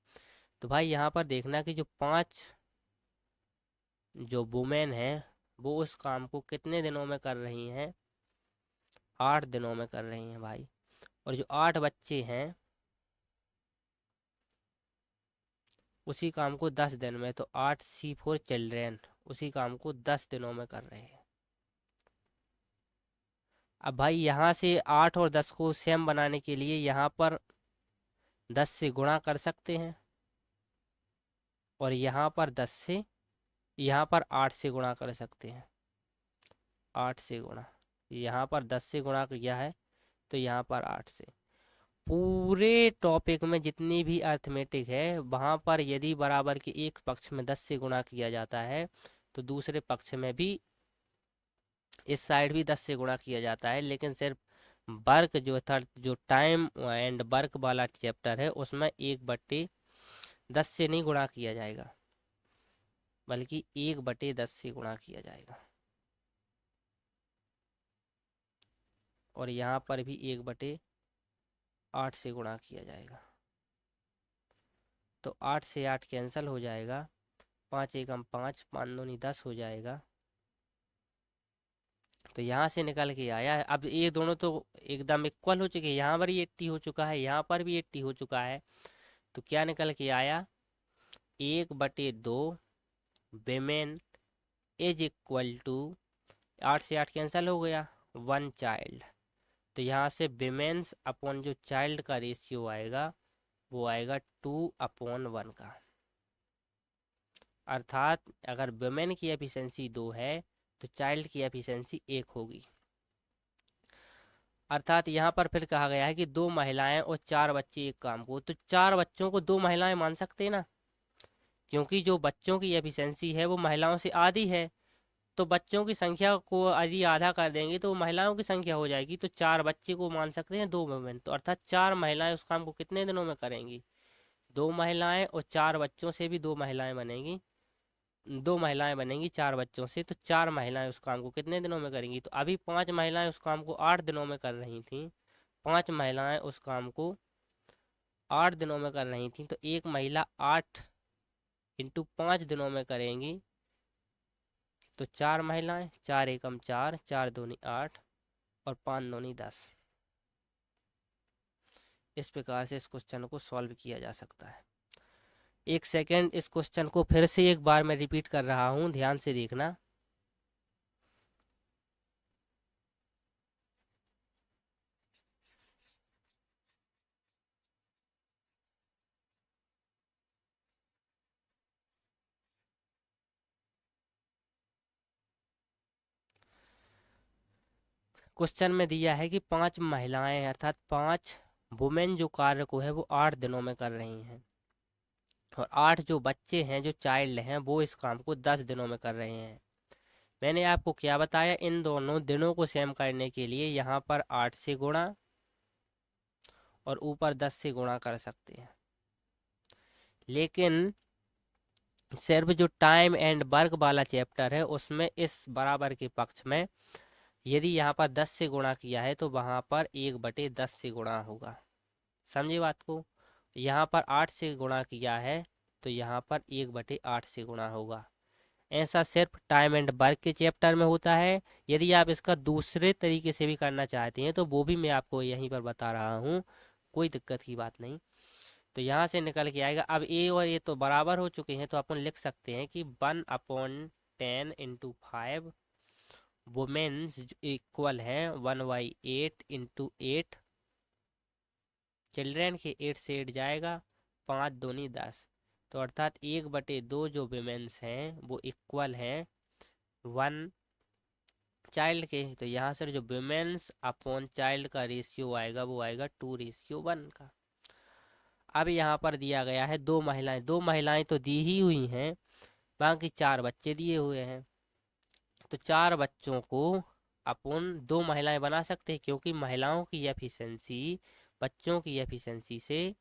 तो भाई यहाँ पर देखना कि जो 5 जो वुमेन है वो उस काम को कितने दिनों में कर रही हैं, 8 दिनों में कर रही हैं भाई। और जो 8 बच्चे हैं उसी काम को 10 दिन में, तो 8 C4 चिल्ड्रेन उसी काम को 10 दिनों में कर रहे हैं। अब भाई यहाँ से 8 और 10 को सेम बनाने के लिए यहाँ पर 10 से गुणा कर सकते हैं और यहाँ पर 10 से, यहाँ पर 8 से गुणा कर सकते हैं। 8 से गुणा, यहाँ पर 10 से गुणा किया है तो यहाँ पर 8 से। पूरे टॉपिक में जितनी भी अर्थमेटिक है वहाँ पर यदि बराबर के एक पक्ष में 10 से गुणा किया जाता है तो दूसरे पक्ष में भी, इस साइड भी 10 से गुणा किया जाता है। लेकिन सिर्फ वर्क जो था, जो टाइम एंड वर्क वाला चैप्टर है उसमें 1/10 से नहीं गुणा किया जाएगा, बल्कि 1/10 से गुणा किया जाएगा। और यहाँ पर भी 1/10 8 से गुणा किया जाएगा। तो 8 से 8 कैंसिल हो जाएगा, 5 एकम 5, 5 दूनी 10 हो जाएगा। तो यहाँ से निकल के आया है, अब ये दोनों तो एकदम इक्वल हो चुके हैं, यहाँ पर भी 80 हो चुका है, यहाँ पर भी 80 हो चुका है। तो क्या निकल के आया, 1/2 विमेन इज इक्वल टू, 8 से 8 कैंसिल हो गया, 1 चाइल्ड। तो यहाँ से विमेन्स अपॉन जो चाइल्ड का रेशियो आएगा वो आएगा 2/1 का। अर्थात अगर वुमेन की एफिशिएंसी 2 है तो चाइल्ड की एफिशिएंसी 1 होगी। अर्थात यहाँ पर फिर कहा गया है कि 2 महिलाएं और 4 बच्चे एक काम को, तो 4 बच्चों को 2 महिलाएं मान सकते हैं ना, क्योंकि जो बच्चों की एफिशिएंसी है वो महिलाओं से आधी है। तो बच्चों की संख्या को यदि आधा कर देंगे तो वो महिलाओं की संख्या हो जाएगी। तो 4 बच्चे को मान सकते हैं 2 वुमेन, तो अर्थात 4 महिलाएं उस काम को कितने दिनों में करेंगी, 2 महिलाएं और 4 बच्चों से भी 2 महिलाएं बनेंगी, 2 महिलाएं बनेंगी 4 बच्चों से, तो 4 महिलाएं उस काम को कितने दिनों में करेंगी। तो अभी 5 महिलाएं उस काम को 8 दिनों में कर रही थी, 5 महिलाएं उस काम को 8 दिनों में कर रही थी, तो एक महिला 8 इंटू 5 दिनों में करेंगी। तो 4 महिलाएं, 4 एकम 4, 4 दूनी 8 और 5 दूनी 10। इस प्रकार से इस क्वेश्चन को सॉल्व किया जा सकता है। एक सेकेंड, इस क्वेश्चन को फिर से एक बार मैं रिपीट कर रहा हूँ, ध्यान से देखना। क्वेश्चन में दिया है कि 5 महिलाएं अर्थात 5 वुमेन जो कार्य को है वो 8 दिनों में कर रही हैं, और 8 जो बच्चे हैं जो चाइल्ड हैं वो इस काम को 10 दिनों में कर रहे हैं। मैंने आपको क्या बताया, इन दोनों दिनों को सेम करने के लिए यहाँ पर 8 से गुणा और ऊपर 10 से गुणा कर सकते हैं, लेकिन सिर्फ जो टाइम एंड वर्क वाला चैप्टर है उसमें इस बराबर के पक्ष में यदि यहाँ पर 10 से गुणा किया है तो वहाँ पर 1/10 से गुणा होगा। समझे बात को, यहाँ पर 8 से गुणा किया है तो यहाँ पर 1/8 से गुणा होगा। ऐसा सिर्फ टाइम एंड वर्क के चैप्टर में होता है। यदि आप इसका दूसरे तरीके से भी करना चाहते हैं तो वो भी मैं आपको यहीं पर बता रहा हूँ, कोई दिक्कत की बात नहीं। तो यहाँ से निकल के आएगा, अब ए और ए तो बराबर हो चुके हैं तो अपन लिख सकते हैं कि 1/10 इंटू 5 वुमेन्स इक्वल है 1/8 इंटू 8, चिल्ड्रेन के 8 से 8 जाएगा, 5 दूनी 10। तो अर्थात 1/2 जो विमेंस हैं वो इक्वल हैं 1 चाइल्ड के। तो यहाँ से जो विमेंस अपॉन चाइल्ड का रेशियो आएगा वो आएगा 2:1 का। अब यहाँ पर दिया गया है 2 महिलाएं, 2 महिलाएं तो दी ही हुई हैं, बाकी 4 बच्चे दिए हुए हैं। तो 4 बच्चों को अपन 2 महिलाएं बना सकते हैं, क्योंकि महिलाओं की एफिशिएंसी बच्चों की एफिशिएंसी से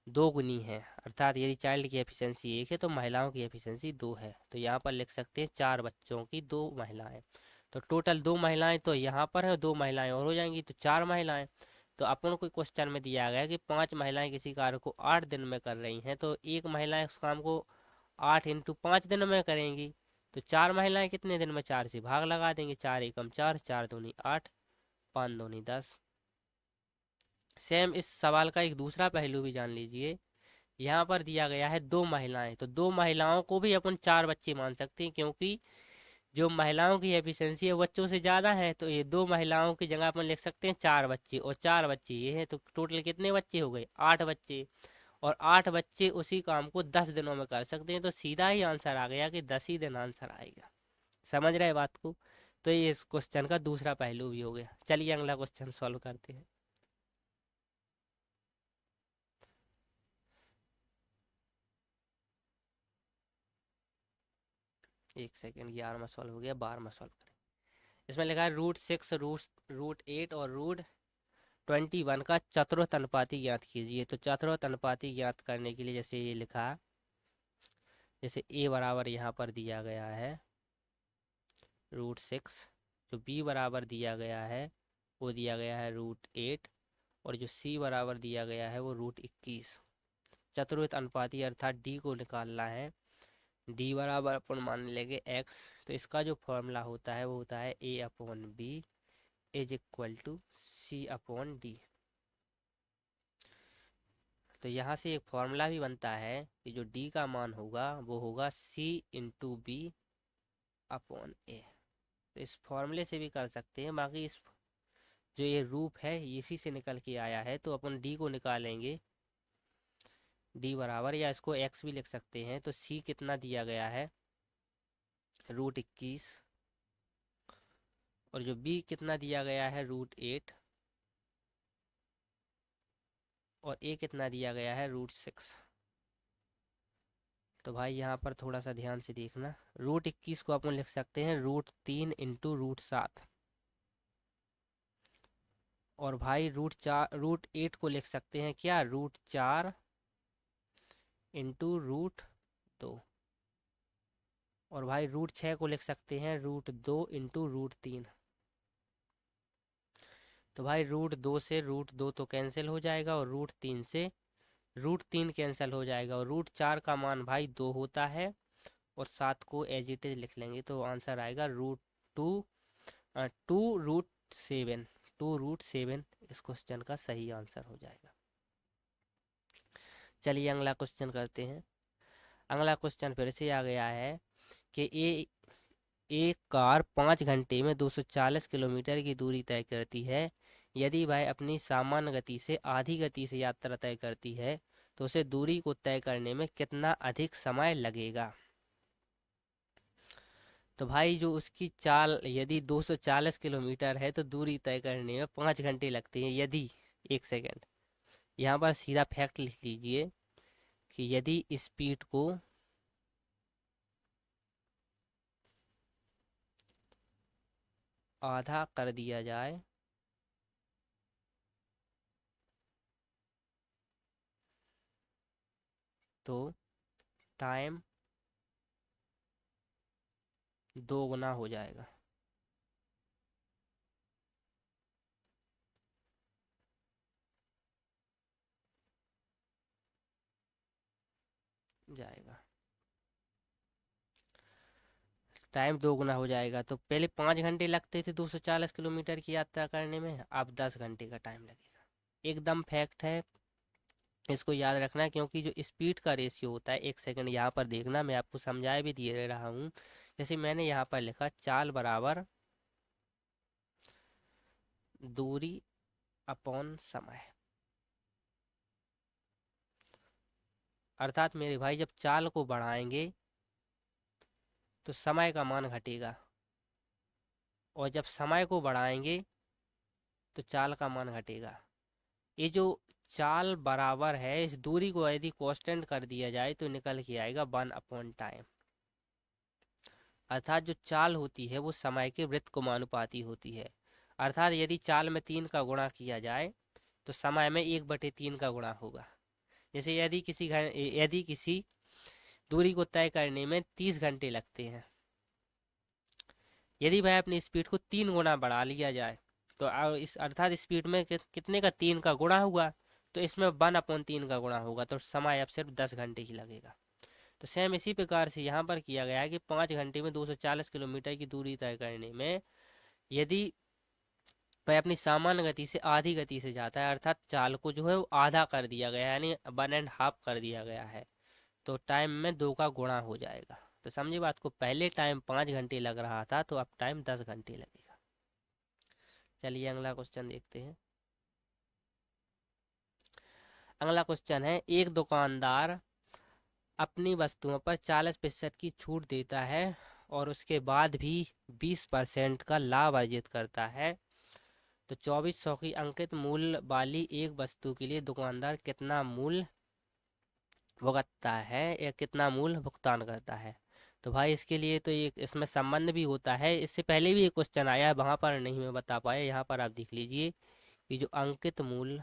2 गुनी है। अर्थात यदि चाइल्ड की एफिशिएंसी 1 है तो महिलाओं की एफिशिएंसी 2 है। तो यहाँ पर लिख सकते हैं 4 बच्चों की 2 महिलाएं। तो टोटल 2 महिलाएं तो यहाँ पर है, 2 महिलाएं और हो जाएंगी तो 4 महिलाएं। तो अपन को क्वेश्चन में दिया गया है कि 5 महिलाएं किसी कार्य को 8 दिन में कर रही हैं, तो एक महिला उस काम को 8 इंटू 5 दिन में करेंगी। तो 4 महिलाएं कितने दिन में, 4 से भाग लगा देंगे, 4 एकम 4, 4 दूनी 8, 5 दूनी 10। सेम इस सवाल का एक दूसरा पहलू भी जान लीजिए। यहाँ पर दिया गया है 2 महिलाएं, तो 2 महिलाओं को भी अपन 4 बच्चे मान सकते हैं, क्योंकि जो महिलाओं की एफिशिएंसी है बच्चों से ज़्यादा है। तो ये 2 महिलाओं की जगह अपन लिख सकते हैं 4 बच्चे, और 4 बच्चे ये हैं, तो टोटल कितने बच्चे हो गए, 8 बच्चे। और 8 बच्चे उसी काम को 10 दिनों में कर सकते हैं, तो सीधा ही आंसर आ गया कि 10 ही दिन आंसर आएगा। समझ रहे बात को। तो ये इस क्वेश्चन का दूसरा पहलू भी हो गया। चलिए अगला क्वेश्चन सॉल्व करते हैं। एक सेकेंड, 11वां सॉल्व हो गया, 12वां सॉल्व करें। इसमें लिखा है √6, √8 और √21 का चतुर्थ अनुपाती ज्ञात कीजिए। तो चतुर्थ अनुपाती ज्ञात करने के लिए जैसे ये लिखा, जैसे a बराबर यहाँ पर दिया गया है √6, जो b बराबर दिया गया है वो दिया गया है √8, और जो सी बराबर दिया गया है वो √21। चतुर्वित अनुपाती अर्थात डी को निकालना है। डी बराबर अपन मान लेंगे एक्स। तो इसका जो फॉर्मूला होता है वो होता है A/B is equal to C/D। तो यहाँ से एक फॉर्मूला भी बनता है कि जो डी का मान होगा वो होगा C/B/A। तो इस फॉर्मूले से भी कर सकते हैं, बाकी इस जो ये रूप है इसी से निकल के आया है, तो अपन डी को निकालेंगे। डी बराबर, या इसको एक्स भी लिख सकते हैं, तो सी कितना दिया गया है √21, और जो बी कितना दिया गया है √8, और ए कितना दिया गया है √6। तो भाई यहाँ पर थोड़ा सा ध्यान से देखना। √21 को अपन लिख सकते हैं √3 इंटू √7, और भाई √8 को लिख सकते हैं क्या √4 इंटू √2, और भाई √6 को लिख सकते हैं √2 इंटू √3। तो भाई √2 से √2 तो कैंसिल हो जाएगा, और √3 से √3 कैंसिल हो जाएगा, और √4 का मान भाई 2 होता है, और 7 को एज इट इज लिख लेंगे, तो आंसर आएगा √2 2√7। 2√7 इस क्वेश्चन का सही आंसर हो जाएगा। चलिए अगला क्वेश्चन करते हैं। अगला क्वेश्चन फिर से आ गया है कि एक कार 5 घंटे में 240 किलोमीटर की दूरी तय करती है। यदि वह अपनी सामान्य गति से आधी गति से यात्रा तय करती है तो उसे दूरी को तय करने में कितना अधिक समय लगेगा। तो भाई जो उसकी चाल यदि 240 किलोमीटर है तो दूरी तय करने में 5 घंटे लगते हैं। यदि, एक सेकेंड, यहाँ पर सीधा फैक्ट लिख लीजिए कि यदि स्पीड को आधा कर दिया जाए तो टाइम 2 गुना हो जाएगा। जाएगा टाइम 2 गुना हो जाएगा। तो पहले 5 घंटे लगते थे 240 किलोमीटर की यात्रा करने में, अब 10 घंटे का टाइम लगेगा। एकदम फैक्ट है, इसको याद रखना, क्योंकि जो स्पीड का रेशियो होता है, एक सेकंड यहाँ पर देखना, मैं आपको समझाए भी दे रहा हूँ। जैसे मैंने यहाँ पर लिखा चाल बराबर दूरी अपॉन समय, अर्थात मेरे भाई जब चाल को बढ़ाएंगे तो समय का मान घटेगा, और जब समय को बढ़ाएंगे तो चाल का मान घटेगा। ये जो चाल बराबर है, इस दूरी को यदि कांस्टेंट कर दिया जाए तो निकल के आएगा 1/टाइम। अर्थात जो चाल होती है वो समय के व्युत्क्रमानुपाती होती है। अर्थात यदि चाल में 3 का गुणा किया जाए तो समय में 1/3 का गुणा होगा। जैसे यदि किसी दूरी को तय करने में 30 घंटे लगते हैं, यदि वह अपनी स्पीड को 3 गुना बढ़ा लिया जाए तो इस अर्थात स्पीड में कितने का 3 का गुणा हुआ, तो इसमें 1/3 का गुणा होगा, तो समय अब सिर्फ 10 घंटे ही लगेगा। तो सेम इसी प्रकार से यहाँ पर किया गया है कि 5 घंटे में 240 किलोमीटर की दूरी तय करने में यदि वह अपनी सामान्य गति से आधी गति से जाता है, अर्थात चाल को जो है वो आधा कर दिया गया है, यानी 1.5 कर दिया गया है, तो टाइम में 2 का गुणा हो जाएगा। तो समझिए बात को, पहले टाइम 5 घंटे लग रहा था तो अब टाइम 10 घंटे लगेगा। चलिए अगला क्वेश्चन देखते हैं। अगला क्वेश्चन है, एक दुकानदार अपनी वस्तुओं पर 40% की छूट देता है और उसके बाद भी 20% का लाभ अर्जित करता है, तो 2400 की अंकित मूल्य वाली एक वस्तु के लिए दुकानदार कितना मूल्य भुगतता है या कितना मूल्य भुगतान करता है। तो भाई इसके लिए तो एक इसमें संबंध भी होता है, इससे पहले भी एक क्वेश्चन आया है, वहां पर नहीं मैं बता पाया, यहाँ पर आप देख लीजिए कि जो अंकित मूल्य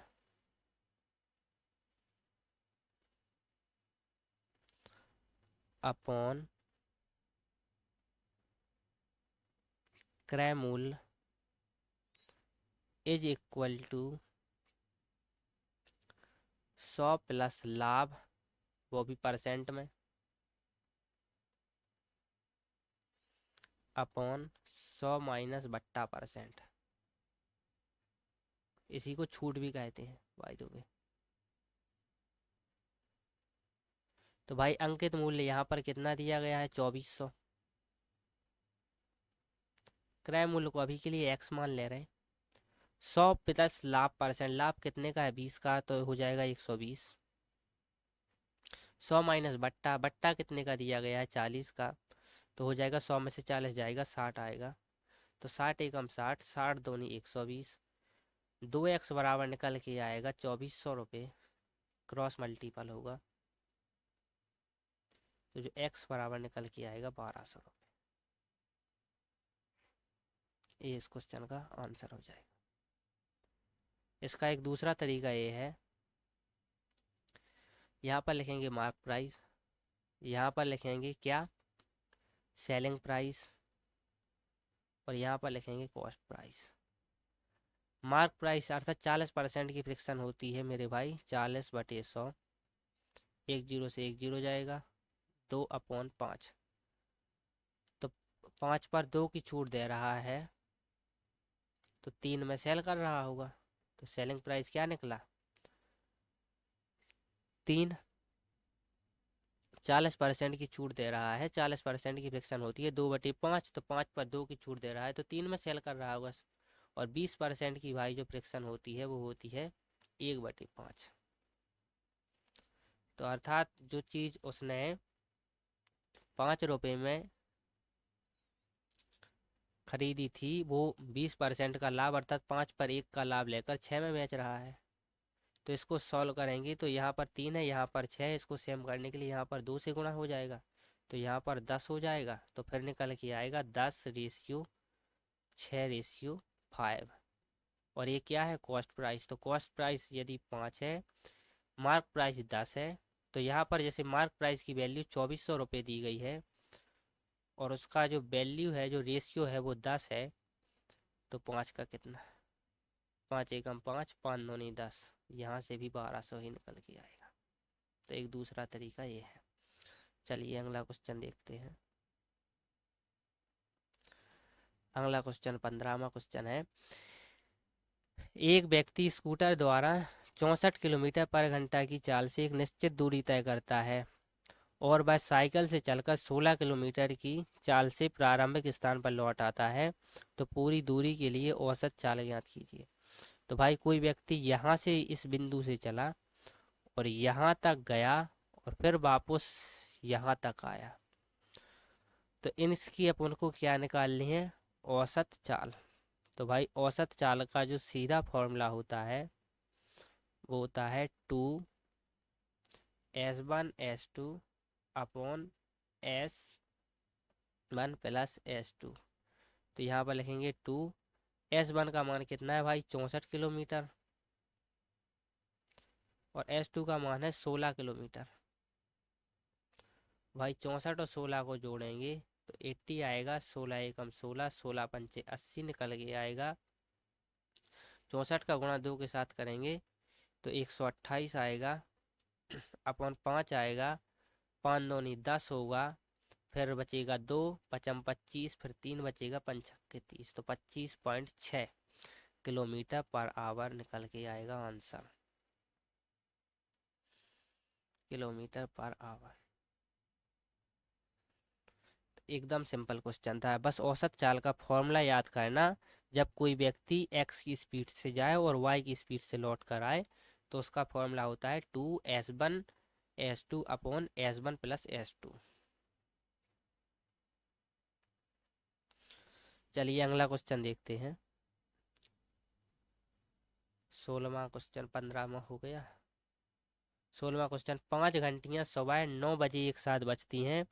अपॉन क्रय मूल्य इज इक्वल टू 100 प्लस लाभ, वो भी परसेंट में, अपॉन 100 माइनस बट्टा परसेंट। इसी को छूट भी कहते हैं बाय द वे। तो भाई अंकित मूल्य यहाँ पर कितना दिया गया है, 2400। क्रय मूल्य को अभी के लिए एक्स मान ले रहे हैं। 100 प्लस लाभ परसेंट, लाभ कितने का है, 20 का, तो हो जाएगा 120। 100 माइनस बट्टा, बट्टा कितने का दिया गया है, 40 का, तो हो जाएगा 100 में से 40 जाएगा, 60 आएगा। तो 60 एकम 60, 60 दूनी 120, 2x बराबर निकल के आएगा 2400 रुपये, क्रॉस मल्टीपल होगा, तो जो x बराबर निकल के आएगा 1200 रुपये। ये इस क्वेश्चन का आंसर हो जाएगा। इसका एक दूसरा तरीका ये है, यहाँ पर लिखेंगे मार्क प्राइस, यहाँ पर लिखेंगे क्या, सेलिंग प्राइस, और यहाँ पर लिखेंगे कॉस्ट प्राइस। मार्क प्राइस अर्थात 40% की फ्रिक्शन होती है मेरे भाई, 40/100, एक जीरो से एक जीरो जाएगा, 2/5, तो 5 पर 2 की छूट दे रहा है, तो 3 में सेल कर रहा होगा, तो सेलिंग प्राइस क्या निकला, 3। 40% की छूट दे रहा है, 40% की फ्रिक्शन होती है 2/5, तो 5 पर 2 की छूट दे रहा है, तो 3 में सेल कर रहा होगा। और 20% की भाई जो फ्रिक्शन होती है वो होती है 1/5। तो अर्थात जो चीज़ उसने 5 रुपये में खरीदी थी, वो 20% का लाभ अर्थात 5 पर 1 का लाभ लेकर 6 में बेच रहा है। तो इसको सॉल्व करेंगे तो यहाँ पर 3 है, यहाँ पर 6 है, इसको सेम करने के लिए यहाँ पर 2 से गुणा हो जाएगा, तो यहाँ पर 10 हो जाएगा, तो फिर निकल के आएगा 10/6/5। और ये क्या है, कॉस्ट प्राइस, तो कॉस्ट प्राइस यदि 5 है, मार्क प्राइस 10 है, तो यहाँ पर जैसे मार्क प्राइस की वैल्यू 2400 रुपये दी गई है, और उसका जो वैल्यू है, जो रेशियो है वो 10 है, तो 5 का कितना, 5 एकम 5, 5 दूनी 10, यहाँ से भी 1200 ही निकल के आएगा। तो एक दूसरा तरीका ये है। चलिए अगला क्वेश्चन देखते हैं। अगला क्वेश्चन 15वां क्वेश्चन है, एक व्यक्ति स्कूटर द्वारा 64 किलोमीटर पर घंटा की चाल से एक निश्चित दूरी तय करता है, और वह साइकिल से चलकर 16 किलोमीटर की चाल से प्रारंभिक स्थान पर लौट आता है, तो पूरी दूरी के लिए औसत चाल ज्ञात कीजिए। तो भाई कोई व्यक्ति यहाँ से इस बिंदु से चला और यहाँ तक गया और फिर वापस यहाँ तक आया, तो इनकी अपन को क्या निकालनी है, औसत चाल। तो भाई औसत चाल का जो सीधा फॉर्मूला होता है वो होता है 2s1s2 upon s1 plus s2। तो यहाँ पर लिखेंगे 2, s1 का मान कितना है भाई, 64 किलोमीटर, और s2 का मान है 16 किलोमीटर। भाई 64 और 16 को जोड़ेंगे तो 80 आएगा, 16 एकम 16, 16 पंचे 80 निकल के आएगा। 64 का गुणा 2 के साथ करेंगे तो 128 आएगा, अपॉन 5 आएगा, 5 दूनी 10 होगा, फिर बचेगा 2, 5×5 = 25, फिर 3 बचेगा, 5×6 = 30, तो 25.6 किलोमीटर पर आवर निकल के आएगा आंसर, किलोमीटर पर आवर। एकदम सिंपल क्वेश्चन था, बस औसत चाल का फॉर्मूला याद करना। जब कोई व्यक्ति x की स्पीड से जाए और y की स्पीड से लौट कर आए, तो उसका फॉर्मूला होता है 2s1s2 upon s1 plus s2। चलिए अगला क्वेश्चन देखते हैं। 16वां क्वेश्चन 15वां हो गया। 16वां क्वेश्चन, 5 घंटियां सुबह 9 बजे एक साथ बजती हैं,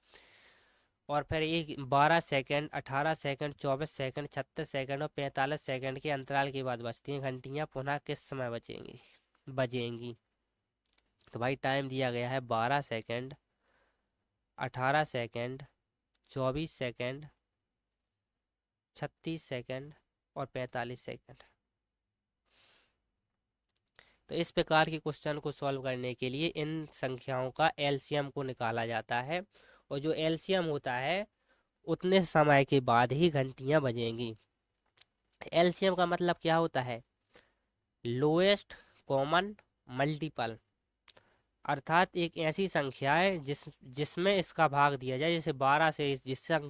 और फिर एक 12 सेकंड, 18 सेकंड, 24 सेकंड, 36 सेकंड और 45 सेकंड के अंतराल के बाद बजती हैं घंटियां पुनः किस समय बजेंगी। तो भाई टाइम दिया गया है 12 सेकंड, 18 सेकंड, 24 सेकंड, 36 सेकंड और 45 सेकंड। तो इस प्रकार के क्वेश्चन को सॉल्व करने के लिए इन संख्याओं का एलसीएम को निकाला जाता है, और जो एलसीएम होता है उतने समय के बाद ही घंटियां बजेंगी। एलसीएम का मतलब क्या होता है? लोएस्ट कॉमन मल्टीपल, अर्थात एक ऐसी संख्या है जिसमें इसका भाग दिया जाए, जैसे 12 से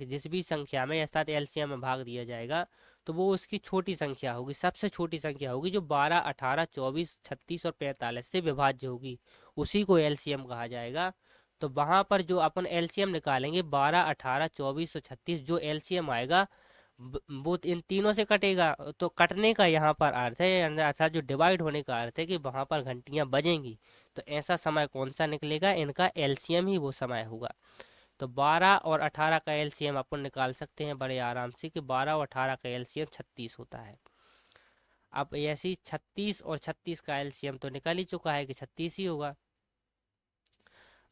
जिस भी संख्या में अर्थात एलसीएम में भाग दिया जाएगा तो वो उसकी छोटी संख्या होगी, सबसे छोटी संख्या होगी जो 12, 18, 24, 36 और 45 से विभाज्य होगी, उसी को एलसीएम कहा जाएगा। तो वहां पर जो अपन एलसीएम निकालेंगे 12, 18, 24 और 36, जो एलसीएम आएगा वो इन तीनों से कटेगा। तो कटने का यहाँ पर अर्थ है, अर्थात जो डिवाइड होने का अर्थ है कि वहां पर घंटियां बजेंगी। तो ऐसा समय कौन सा निकलेगा? इनका एलसीएम ही वो समय होगा। तो 12 और 18 का एलसीएम अपन निकाल सकते हैं बड़े आराम से, कि 12 और 18 का एलसीएम 36 होता है। अब ऐसी 36 और 36 का एलसीएम तो निकल ही चुका है कि 36 ही होगा।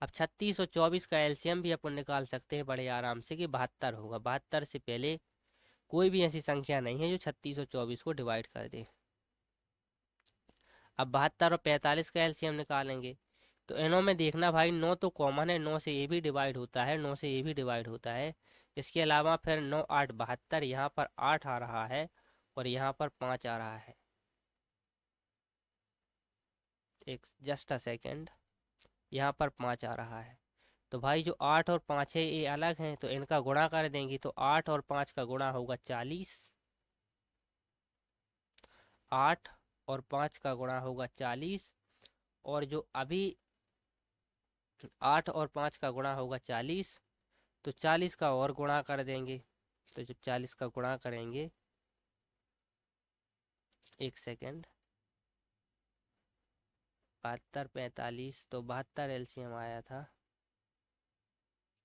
अब 36 और 24 का एलसीएम भी अपन निकाल सकते हैं बड़े आराम से, कि 72 होगा। 72 से पहले कोई भी ऐसी संख्या नहीं है जो 36 और 24 को डिवाइड कर दे। अब 72 और 45 का एलसीएम निकालेंगे, तो इनों में देखना भाई, 9 तो कॉमन है, 9 से ये भी डिवाइड होता है, 9 से ये भी डिवाइड होता है। इसके अलावा फिर 9 8 72, यहाँ पर 8 आ रहा है और यहाँ पर 5 आ रहा है। एक जस्ट अ सेकेंड, यहाँ पर 5 आ रहा है। तो भाई जो 8 और 5 है ये अलग हैं, तो इनका गुणा कर देंगे, तो 8 और 5 का गुणा होगा 40, 8 और 5 का गुणा होगा 40, और जो अभी 8 और 5 का गुणा होगा 40, तो 40 का और गुणा कर देंगे। तो जब 40 का गुणा करेंगे, एक सेकेंड, 72 45, तो 72 एलसीएम आया था।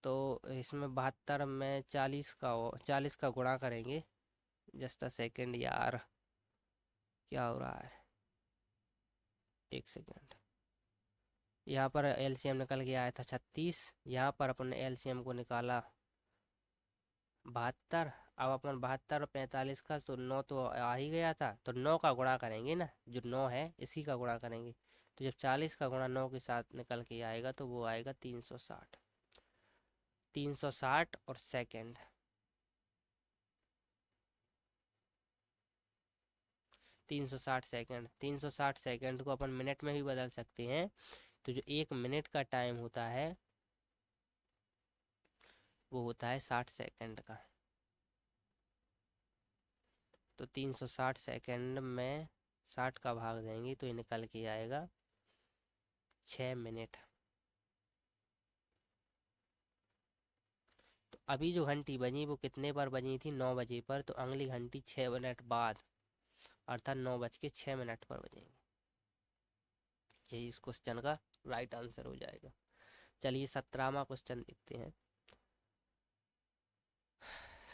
तो इसमें 72 में 40 का गुणा करेंगे। जस्ट अ सेकेंड यार, क्या हो रहा है, एक सेकेंड। यहाँ पर एलसीएम निकल के आया था 36, यहाँ पर अपन ने एलसीएम को निकाला 72। अब अपन 72 और 45 का तो 9 तो आ ही गया था, तो 9 का गुणा करेंगे ना, जो 9 है इसी का गुणा करेंगे। तो जब 40 का गुणा 9 के साथ निकल के आएगा तो वो आएगा 360। 360 और सेकंड, 360 सेकंड, 360 सेकंड को अपन मिनट में भी बदल सकते हैं। तो जो 1 मिनट का टाइम होता है वो होता है 60 सेकंड का। तो 360 सेकंड में 60 का भाग देंगे तो ये निकल के आएगा 6 मिनट। तो अभी जो घंटी बजी वो कितने पर बजी थी? 9 बजे पर। तो अगली घंटी 6 मिनट बाद, अर्थात 9:06 पर बजेंगी। यही इस क्वेश्चन का राइट आंसर हो जाएगा। चलिए 17वां क्वेश्चन देखते हैं।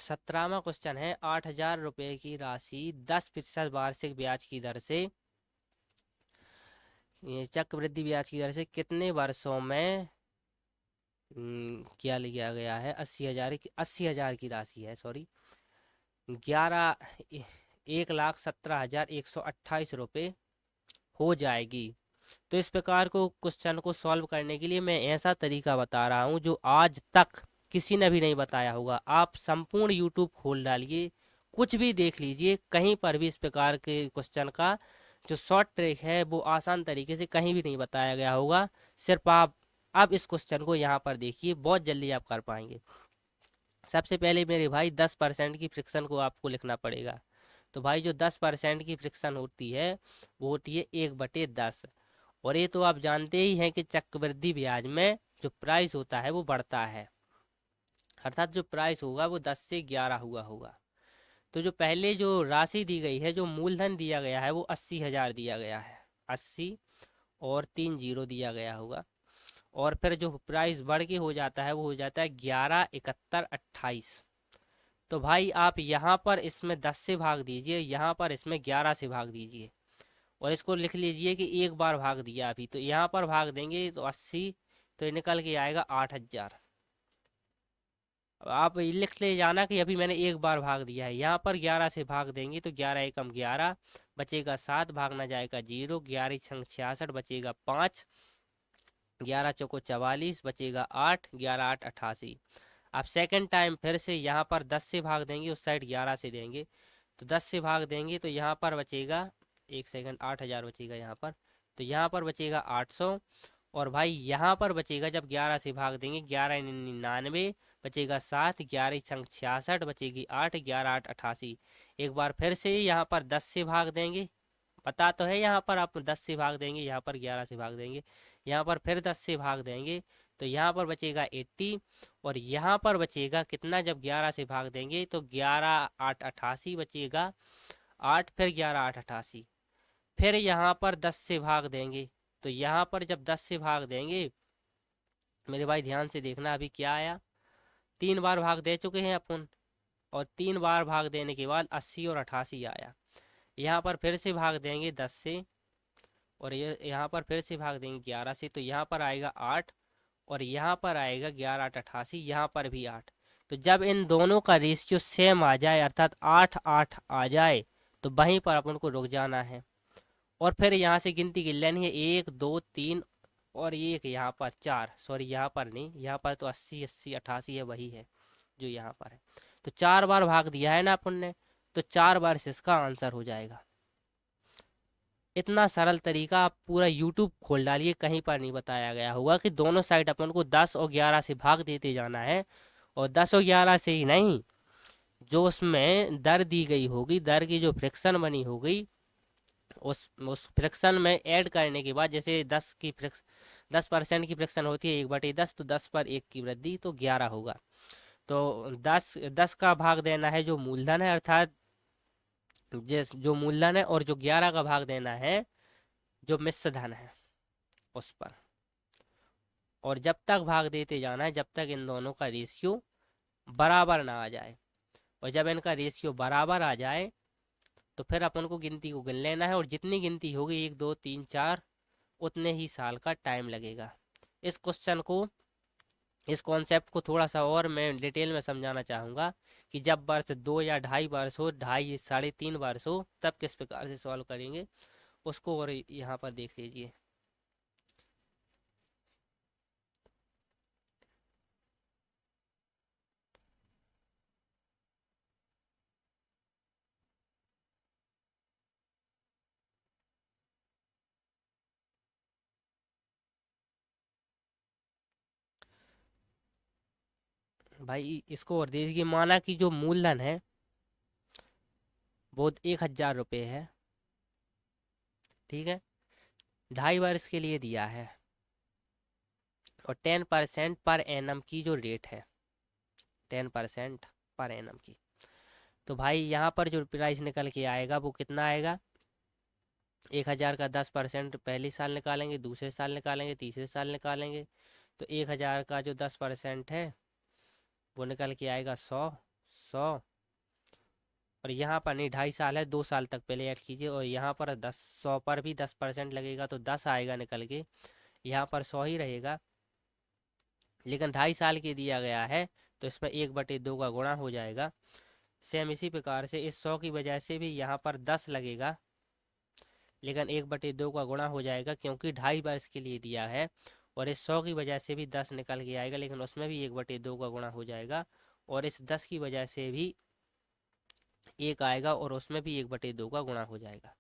17वां क्वेश्चन है, 8,000 रुपये की राशि 10% वार्षिक ब्याज की दर से, ये चक्रवृद्धि ब्याज की दर से कितने वर्षों में क्या लिया गया है? 80,000 की राशि है, सॉरी, 1,17,128 रुपये हो जाएगी। तो इस प्रकार को क्वेश्चन को सॉल्व करने के लिए मैं ऐसा तरीका बता रहा हूँ जो आज तक किसी ने भी नहीं बताया होगा। आप संपूर्ण यूट्यूब खोल डालिए, कुछ भी देख लीजिए, कहीं पर भी इस प्रकार के क्वेश्चन का जो शॉर्ट ट्रिक है वो आसान तरीके से कहीं भी नहीं बताया गया होगा। सिर्फ आप अब इस क्वेश्चन को यहाँ पर देखिए, बहुत जल्दी आप कर पाएंगे। सबसे पहले मेरे भाई 10% की फ्रिक्शन को आपको लिखना पड़ेगा। तो भाई जो 10% की फ्रिक्शन होती है वो होती है 1/10। और ये तो आप जानते ही हैं कि चक्रवृद्धि ब्याज में जो प्राइस होता है वो बढ़ता है, अर्थात जो प्राइस होगा वो 10 से 11 हुआ होगा। तो जो पहले जो राशि दी गई है, जो मूलधन दिया गया है वो 80,000 दिया गया है, 80 और 3 जीरो दिया गया होगा। और फिर जो प्राइस बढ़ के हो जाता है वो हो जाता है 11, 71, 28। तो भाई आप यहाँ पर इसमें 10 से भाग दीजिए, यहाँ पर इसमें 11 से भाग दीजिए, और इसको लिख लीजिए कि एक बार भाग दिया अभी, तो यहाँ पर भाग देंगे तो 80, तो ये निकल के आएगा 8,000। आप ये लिख ले जाना कि अभी मैंने एक बार भाग दिया है, यहाँ पर 11 से भाग देंगे तो 11 एकम 11 बचेगा 7, भागना जाएगा 0, 11 छंग 66 बचेगा 5, 11 चौको 44 बचेगा 8, 11 8 88। अब सेकंड टाइम फिर से यहाँ पर 10 से भाग देंगे, उस साइड 11 से देंगे, तो 10 से भाग देंगे तो यहाँ पर बचेगा, एक सेकंड, 8000 बचेगा यहाँ पर, तो यहाँ पर बचेगा 800। और भाई यहाँ पर बचेगा जब 11 से भाग देंगे, 11 99 बचेगा 7, 11 छंग 66 बचेगी 8, 11 8 88। एक बार फिर से यहाँ पर 10 से भाग देंगे, पता तो है यहाँ पर आप 10 से भाग देंगे, यहाँ पर 11 से भाग देंगे, यहाँ पर फिर 10 से भाग देंगे, तो यहाँ पर बचेगा 80। और यहाँ पर बचेगा कितना, जब 11 से भाग देंगे तो 11 8 88 बचेगा 8, फिर 11 8 88। फिर यहाँ पर 10 से भाग देंगे, तो यहाँ पर जब 10 से भाग देंगे, मेरे भाई ध्यान से देखना अभी क्या आया, 3 बार भाग दे चुके हैं अपन, और 3 बार भाग देने के बाद 80 और 88 आया। यहाँ पर फिर से भाग देंगे 10 से, और ये यहाँ पर फिर से भाग देंगे 11 से, तो यहाँ पर आएगा 8, और यहाँ पर आएगा 11 8 88, यहाँ पर भी 8। तो जब इन दोनों का रेशियो सेम आ जाए, अर्थात 8 8 आ जाए, तो वहीं पर अपन को रुक जाना है, और फिर यहाँ से गिनती गिन लेनी है, 1 2 3, और एक यहाँ पर 4, सॉरी यहाँ पर नहीं, यहाँ पर तो 80 80 88 है, वही है जो यहाँ पर है। तो 4 बार भाग दिया है ना अपन ने, तो 4 बार से इसका आंसर हो जाएगा। इतना सरल तरीका आप पूरा यूट्यूब खोल डालिए, कहीं पर नहीं बताया गया होगा कि दोनों साइड अपन को 10 और 11 से भाग देते जाना है। और 10 और 11 से ही नहीं, जो उसमें दर दी गई होगी, दर की जो फ्रैक्शन बनी होगी, उस फ्रैक्शन में ऐड करने के बाद, जैसे 10% की फ्रैक्शन होती है 1/10, तो 10 पर 1 की वृद्धि, तो 11 होगा। तो 10 का भाग देना है जो मूलधन है, अर्थात जो मूलधन है, और जो 11 का भाग देना है जो मिश्र धन है उस पर। और जब तक भाग देते जाना है जब तक इन दोनों का रेशियो बराबर ना आ जाए, और जब इनका रेशियो बराबर आ जाए तो फिर अपन को गिनती को गिन लेना है, और जितनी गिनती होगी 1 2 3 4, उतने ही साल का टाइम लगेगा। इस क्वेश्चन को, इस कॉन्सेप्ट को थोड़ा सा और मैं डिटेल में समझाना चाहूँगा कि जब वर्ष 2 या 2.5 वर्ष हो, 2.5 3.5 वर्ष हो, तब किस प्रकार से सॉल्व करेंगे उसको, और यहाँ पर देख लीजिए। भाई इसको और दीजिए, माना कि जो मूलधन है वो 1,000 रुपये है, ठीक है, 2.5 वर्ष के लिए दिया है, और 10% पर एनम की जो रेट है, 10% पर एनम की। तो भाई यहाँ पर जो प्राइस निकल के आएगा वो कितना आएगा, 1,000 का 10% पहले साल निकालेंगे, दूसरे साल निकालेंगे, तीसरे साल निकालेंगे, तो 1,000 का जो 10% है वो निकल के आएगा 100 100। और यहाँ पर नहीं, 2.5 साल है, 2 साल तक पहले ऐड कीजिए, और यहाँ पर 100 पर भी 10% लगेगा, तो 10 आएगा निकल के, यहाँ पर 100 ही रहेगा, लेकिन 2.5 साल के दिया गया है, तो इसमें 1/2 का गुणा हो जाएगा। सेम इसी प्रकार से इस 100 की वजह से भी यहाँ पर 10 लगेगा, लेकिन 1/2 का गुणा हो जाएगा, क्योंकि 2.5 वर्ष के लिए दिया है। और इस 100 की वजह से भी 10 निकल के आएगा, लेकिन उसमें भी 1/2 का गुणा हो जाएगा, और इस 10 की वजह से भी 1 आएगा, और उसमें भी 1/2 का गुणा हो जाएगा।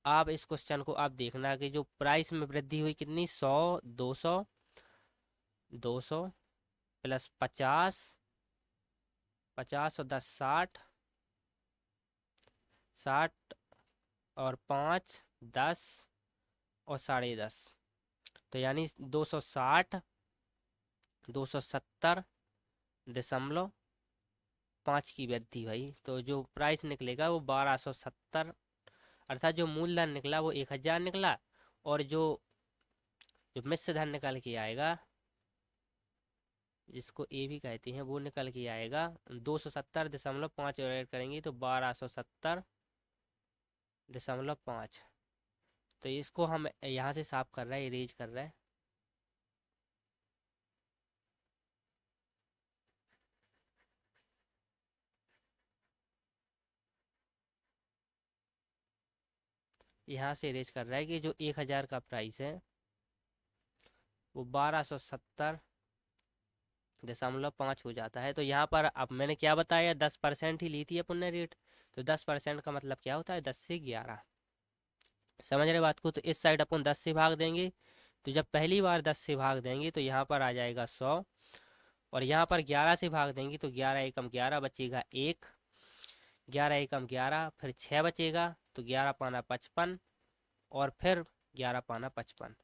आप इस क्वेश्चन को आप देखना कि जो प्राइस में वृद्धि हुई कितनी, 100 200 प्लस 50, 50 और 10 60, 60 और 5 10 और 10.5, तो यानी 260 270.5 की वृद्धि भाई। तो जो प्राइस निकलेगा वो 1270, अर्थात जो मूलधन निकला वो 1,000 निकला, और जो जो मिश्र धन निकल के आएगा, जिसको ए भी कहते हैं, वो निकल के आएगा 270.5, और ऐड करेंगे तो 1270.5। तो इसको हम यहाँ से साफ कर रहे हैं, इरेज कर रहे हैं। यहाँ से रेज कर रहा है कि जो 1000 का प्राइस है वो 1270.5 हो जाता है। तो यहाँ पर अब मैंने क्या बताया, 10% ही ली थी अपन ने रेट। तो 10% का मतलब क्या होता है, 10 से 11। समझ रहे बात को। तो इस साइड अपन 10 से भाग देंगे। तो जब पहली बार 10 से भाग देंगे तो यहाँ पर आ जाएगा 100। और यहाँ पर 11 से भाग देंगे तो 11 एकम 11 बचेगा 1। 11 एकम 11, फिर 6 बचेगा तो 11 पाना 55। और फिर 11 पाना 55।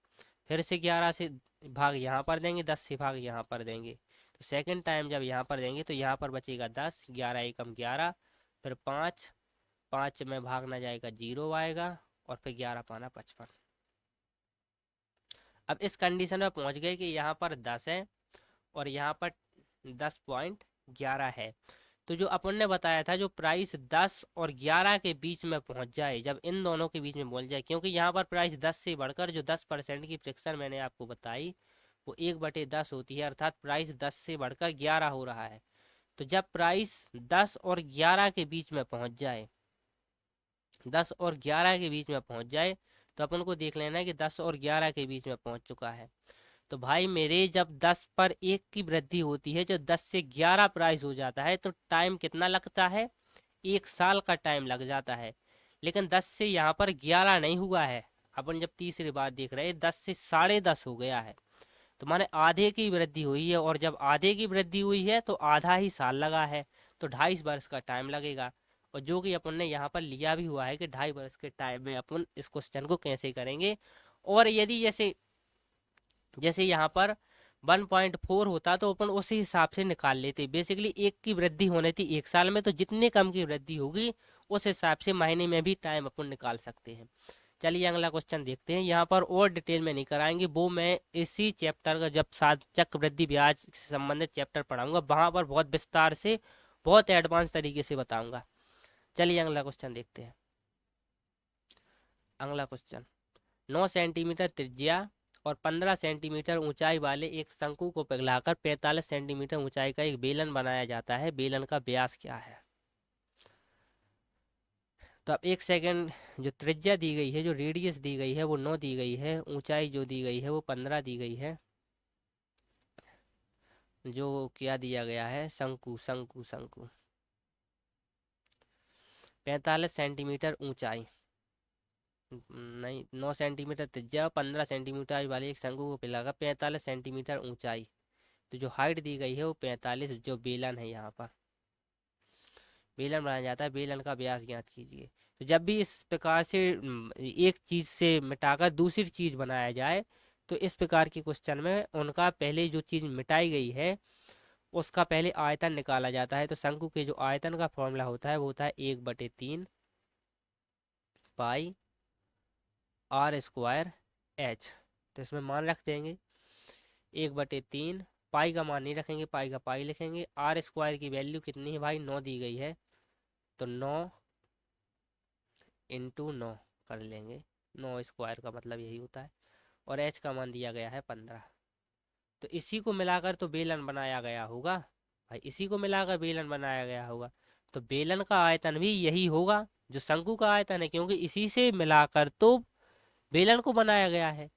फिर से 11 से भाग यहाँ पर देंगे, 10 से भाग यहाँ पर देंगे। तो सेकंड टाइम जब यहाँ पर देंगे तो यहाँ पर बचेगा 10। 11 एकम 11, फिर 5। 5 में भागना जाएगा 0 आएगा। और फिर 11 पाना 55। अब इस कंडीशन में पहुंच गए कि यहाँ पर 10 है और यहाँ पर 10.11 है। तो जो अपन ने बताया था, जो प्राइस 10 और 11 के बीच में पहुंच जाए, जब इन दोनों के बीच में पहुंच जाए, क्योंकि यहाँ पर प्राइस 10 से बढ़कर जो 10% की फ्रिक्शन मैंने आपको बताई वो 1/10 होती है, अर्थात प्राइस 10 से बढ़कर 11 हो रहा है। तो जब प्राइस 10 और 11 के बीच में पहुंच जाए, 10 और 11 के बीच में पहुंच जाए, तो अपन को देख लेना है कि 10 और 11 के बीच में पहुंच चुका है। तो भाई मेरे जब 10 पर 1 की वृद्धि होती है, जो 10 से 11 प्राइस हो जाता है, तो टाइम कितना लगता है, 1 साल का टाइम लग जाता है। लेकिन 10 से यहाँ पर 11 नहीं हुआ है। अपन जब तीसरी बार देख रहे हैं 10 से 10.5 हो गया है। तो माने आधे की वृद्धि हुई है, और जब आधे की वृद्धि हुई है तो आधा ही साल लगा है। तो 2.5 वर्ष का टाइम लगेगा। और जो कि अपन ने यहाँ पर लिया भी हुआ है कि 2.5 वर्ष के टाइम में अपन इस क्वेश्चन को कैसे करेंगे। और यदि जैसे जैसे यहाँ पर 1.4 होता तो अपन उसी हिसाब से निकाल लेते। बेसिकली 1 की वृद्धि होनी थी 1 साल में, तो जितने कम की वृद्धि होगी उस हिसाब से महीने में भी टाइम अपन निकाल सकते हैं। चलिए अगला क्वेश्चन देखते हैं। यहाँ पर और डिटेल में नहीं कराएंगे, वो मैं इसी चैप्टर का जब साथ चक्रवृद्धि ब्याज से संबंधित चैप्टर पढ़ाऊंगा वहां पर बहुत विस्तार से, बहुत एडवांस तरीके से बताऊंगा। चलिए अगला क्वेश्चन देखते हैं। अगला क्वेश्चन, 9 सेंटीमीटर त्रिज्या और 15 सेंटीमीटर ऊंचाई वाले एक शंकु को पिघलाकर 45 सेंटीमीटर ऊंचाई का एक बेलन बनाया जाता है। बेलन का व्यास क्या है। तो अब एक सेकंड, जो त्रिज्या दी गई है, जो रेडियस दी गई है वो 9 दी गई है, ऊंचाई जो दी गई है वो 15 दी गई है। जो क्या दिया गया है, शंकु शंकु शंकु 45 सेंटीमीटर ऊंचाई, नहीं 9 सेंटीमीटर त्रिज्या और 15 सेंटीमीटर वाले एक शंकु को पिघलाकर 45 सेंटीमीटर ऊंचाई। तो जो हाइट दी गई है वो 45, जो बेलन है यहाँ पर बेलन बनाया जाता है, बेलन का व्यास ज्ञात कीजिए। तो जब भी इस प्रकार से एक चीज से मिटाकर दूसरी चीज बनाया जाए, तो इस प्रकार के क्वेश्चन में उनका पहले जो चीज मिटाई गई है उसका पहले आयतन निकाला जाता है। तो शंकु के जो आयतन का फॉर्मूला होता है वो होता है 1/3 पाई r² h। तो इसमें मान रख देंगे 1/3, पाई का मान नहीं रखेंगे, पाई का पाई लिखेंगे। r² की वैल्यू कितनी है भाई, 9 दी गई है, तो 9 इंटू 9 कर लेंगे। 9 स्क्वायर का मतलब यही होता है। और h का मान दिया गया है 15। तो इसी को मिलाकर तो बेलन बनाया गया होगा भाई, इसी को मिलाकर बेलन बनाया गया होगा। तो बेलन का आयतन भी यही होगा जो शंकु का आयतन है, क्योंकि इसी से मिलाकर तो बेलन को बनाया गया है।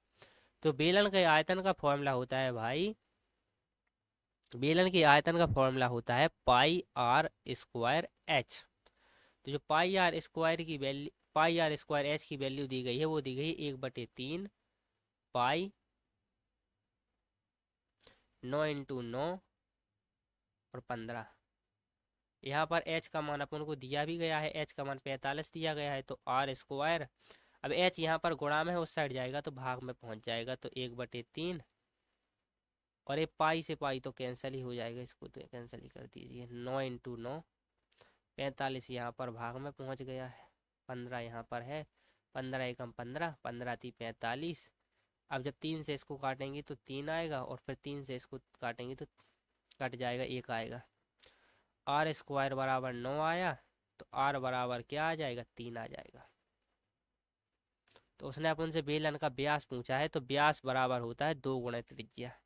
तो बेलन के आयतन का फॉर्मूला होता है भाई, बेलन के आयतन का फॉर्मूला होता है πr² h। तो जो πr² h की वैल्यू दी गई है वो दी गई है 1/3 पाई 9 इंटू 9 और 15। यहाँ पर h का मान अपन को दिया भी गया है, h का मान 45 दिया गया है। तो r², अब h यहाँ पर गुणा में है, उस साइड जाएगा तो भाग में पहुंच जाएगा, तो 1/3। और ये पाई से पाई तो कैंसिल ही हो जाएगा, इसको तो कैंसिल ही कर दीजिए। 9 इंटू 9, 45 यहाँ पर भाग में पहुंच गया है, 15 यहाँ पर है, 15 एकम 15, 15 थी 45। अब जब 3 से इसको काटेंगे तो 3 आएगा, और फिर 3 से इसको काटेंगे तो कट जाएगा, 1 आएगा। r² बराबर 9 आया, तो r बराबर क्या आ जाएगा, 3 आ जाएगा। तो उसने अपन से बेलन का व्यास पूछा है, तो व्यास बराबर होता है 2 गुणा त्रिज्या।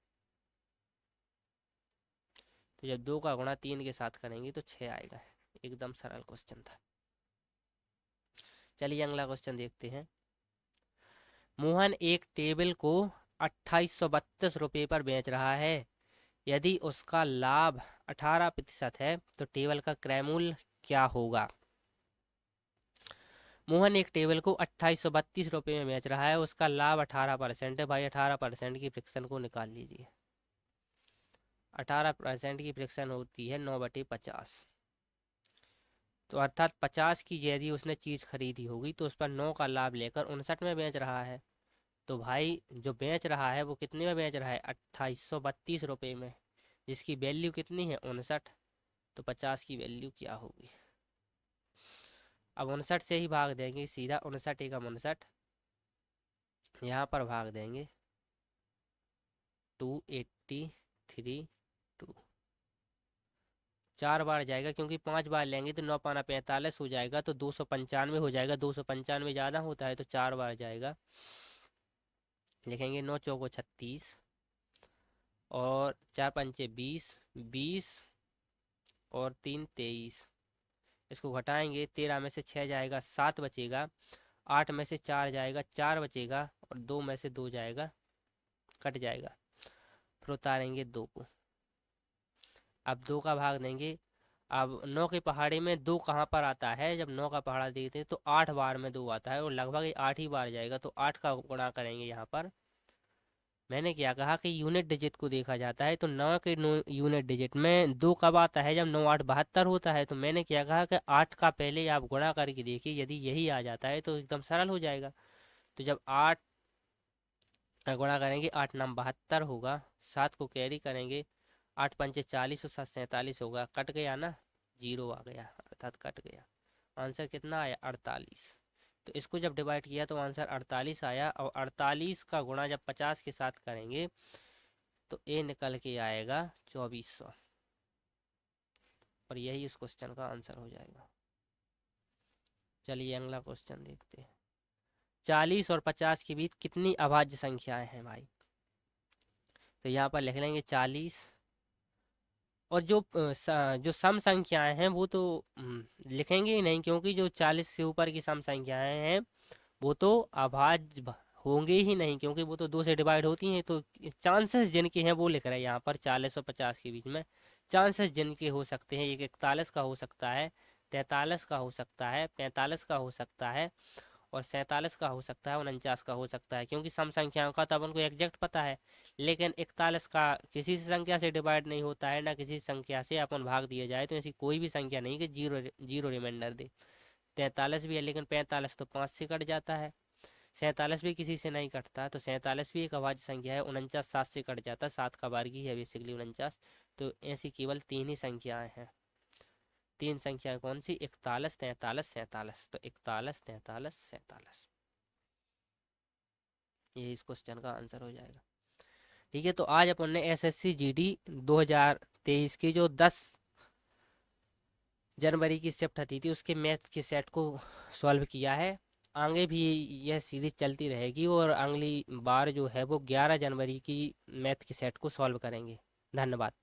तो जब 2 का गुणा 3 के साथ करेंगे तो 6 आएगा। एकदम सरल क्वेश्चन था। चलिए अगला क्वेश्चन देखते हैं। मोहन एक टेबल को 2832 रुपये पर बेच रहा है। यदि उसका लाभ 18% है तो टेबल का क्रय मूल्य क्या होगा? मोहन एक टेबल को 2832 रुपये में बेच रहा है, उसका लाभ 18% है। भाई 18% की फ्रिक्शन को निकाल लीजिए। 18% की फ्रिक्शन होती है 9/50। तो अर्थात 50 की यदि उसने चीज़ खरीदी होगी तो उस पर 9 का लाभ लेकर 59 में बेच रहा है। तो भाई जो बेच रहा है वो कितने में बेच रहा है? 2832 रुपये में, जिसकी वैल्यू कितनी है? 59। तो 50 की वैल्यू क्या होगी? अब 59 से ही भाग देंगे सीधा। 59 एकम 59, यहाँ पर भाग देंगे 283। 2 4 बार जाएगा, क्योंकि 5 बार लेंगे तो 9 पाना 45 हो जाएगा, तो 295 हो जाएगा। 295 ज़्यादा होता है तो 4 बार जाएगा। लिखेंगे 9 चौको 36 और 4 पंचे 20, 20 और 3 23। इसको घटाएंगे, 13 में से 6 जाएगा, 7 बचेगा। 8 में से 4 जाएगा, 4 बचेगा। और 2 में से 2 जाएगा, कट जाएगा। फिर उतारेंगे 2 को। अब 2 का भाग देंगे। अब 9 की पहाड़ी में 2 कहाँ पर आता है? जब 9 का पहाड़ा देखते हैं तो 8 बार में 2 आता है, और लगभग 8 ही बार जाएगा, तो 8 का गुणा करेंगे यहाँ पर। मैंने क्या कहा कि यूनिट डिजिट को देखा जाता है, तो 9 के यूनिट डिजिट में 2 कब आता है? जब 9 8 72 होता है। तो मैंने क्या कहा कि 8 का पहले आप गुणा करके देखिए, यदि यही आ जाता है तो एकदम सरल हो जाएगा। तो जब 8 का गुणा करेंगे, 8 नाम 72 होगा। 7 को कैरी करेंगे, 8 पंचे 40 और 7 47 होगा। कट गया ना, जीरो आ गया, अर्थात कट गया। आंसर कितना आया? 48। तो इसको जब डिवाइड किया तो आंसर 48 आया, और 48 का गुणा जब 50 के साथ करेंगे तो ए निकल के आएगा 2400। और यही इस क्वेश्चन का आंसर हो जाएगा। चलिए अगला क्वेश्चन देखते हैं। 40 और 50 के बीच कितनी अभाज्य संख्याएं हैं भाई? तो यहाँ पर लिख लेंगे 40। और जो सम संख्याएं हैं वो तो लिखेंगे ही नहीं, क्योंकि जो 40 से ऊपर की सम संख्याएं हैं वो तो अभाज्य होंगे ही नहीं, क्योंकि वो तो 2 से डिवाइड होती हैं। तो चांसेस जिनके हैं वो लिख रहे हैं यहाँ पर। 40 और 50 के बीच में चांसेस जिनके हो सकते हैं, एक 41 का हो सकता है, 43 का हो सकता है, 45 का हो सकता है, और 47 का हो सकता है, 49 का हो सकता है। क्योंकि सम संख्याओं का तो अपन को एग्जैक्ट पता है, लेकिन 41 का किसी संख्या से डिवाइड नहीं होता है, ना किसी संख्या से अपन भाग दिया जाए। तो ऐसी कोई भी संख्या नहीं कि जीरो जीरो रिमाइंडर दे। 43 भी है, लेकिन 45 तो 5 से कट जाता है। 47 भी किसी से नहीं कटता, तो 47 भी एक अभाज्य संख्या है। 49 7 से कट जाता है, 7 का वर्गी है बेसिकली 49। तो ऐसी केवल 3 ही संख्याएं हैं। 3 संख्याएं कौन सी? 41, 43, 47। तो 41, 43, 47, ये इस क्वेश्चन का आंसर हो जाएगा। ठीक है, तो आज अपन ने एसएससी जीडी 2023 की जो 10 जनवरी की शिफ्ट आती थी उसके मैथ के सेट को सॉल्व किया है। आगे भी यह सीरीज चलती रहेगी, और अगली बार जो है वो 11 जनवरी की मैथ के सेट को सॉल्व करेंगे। धन्यवाद।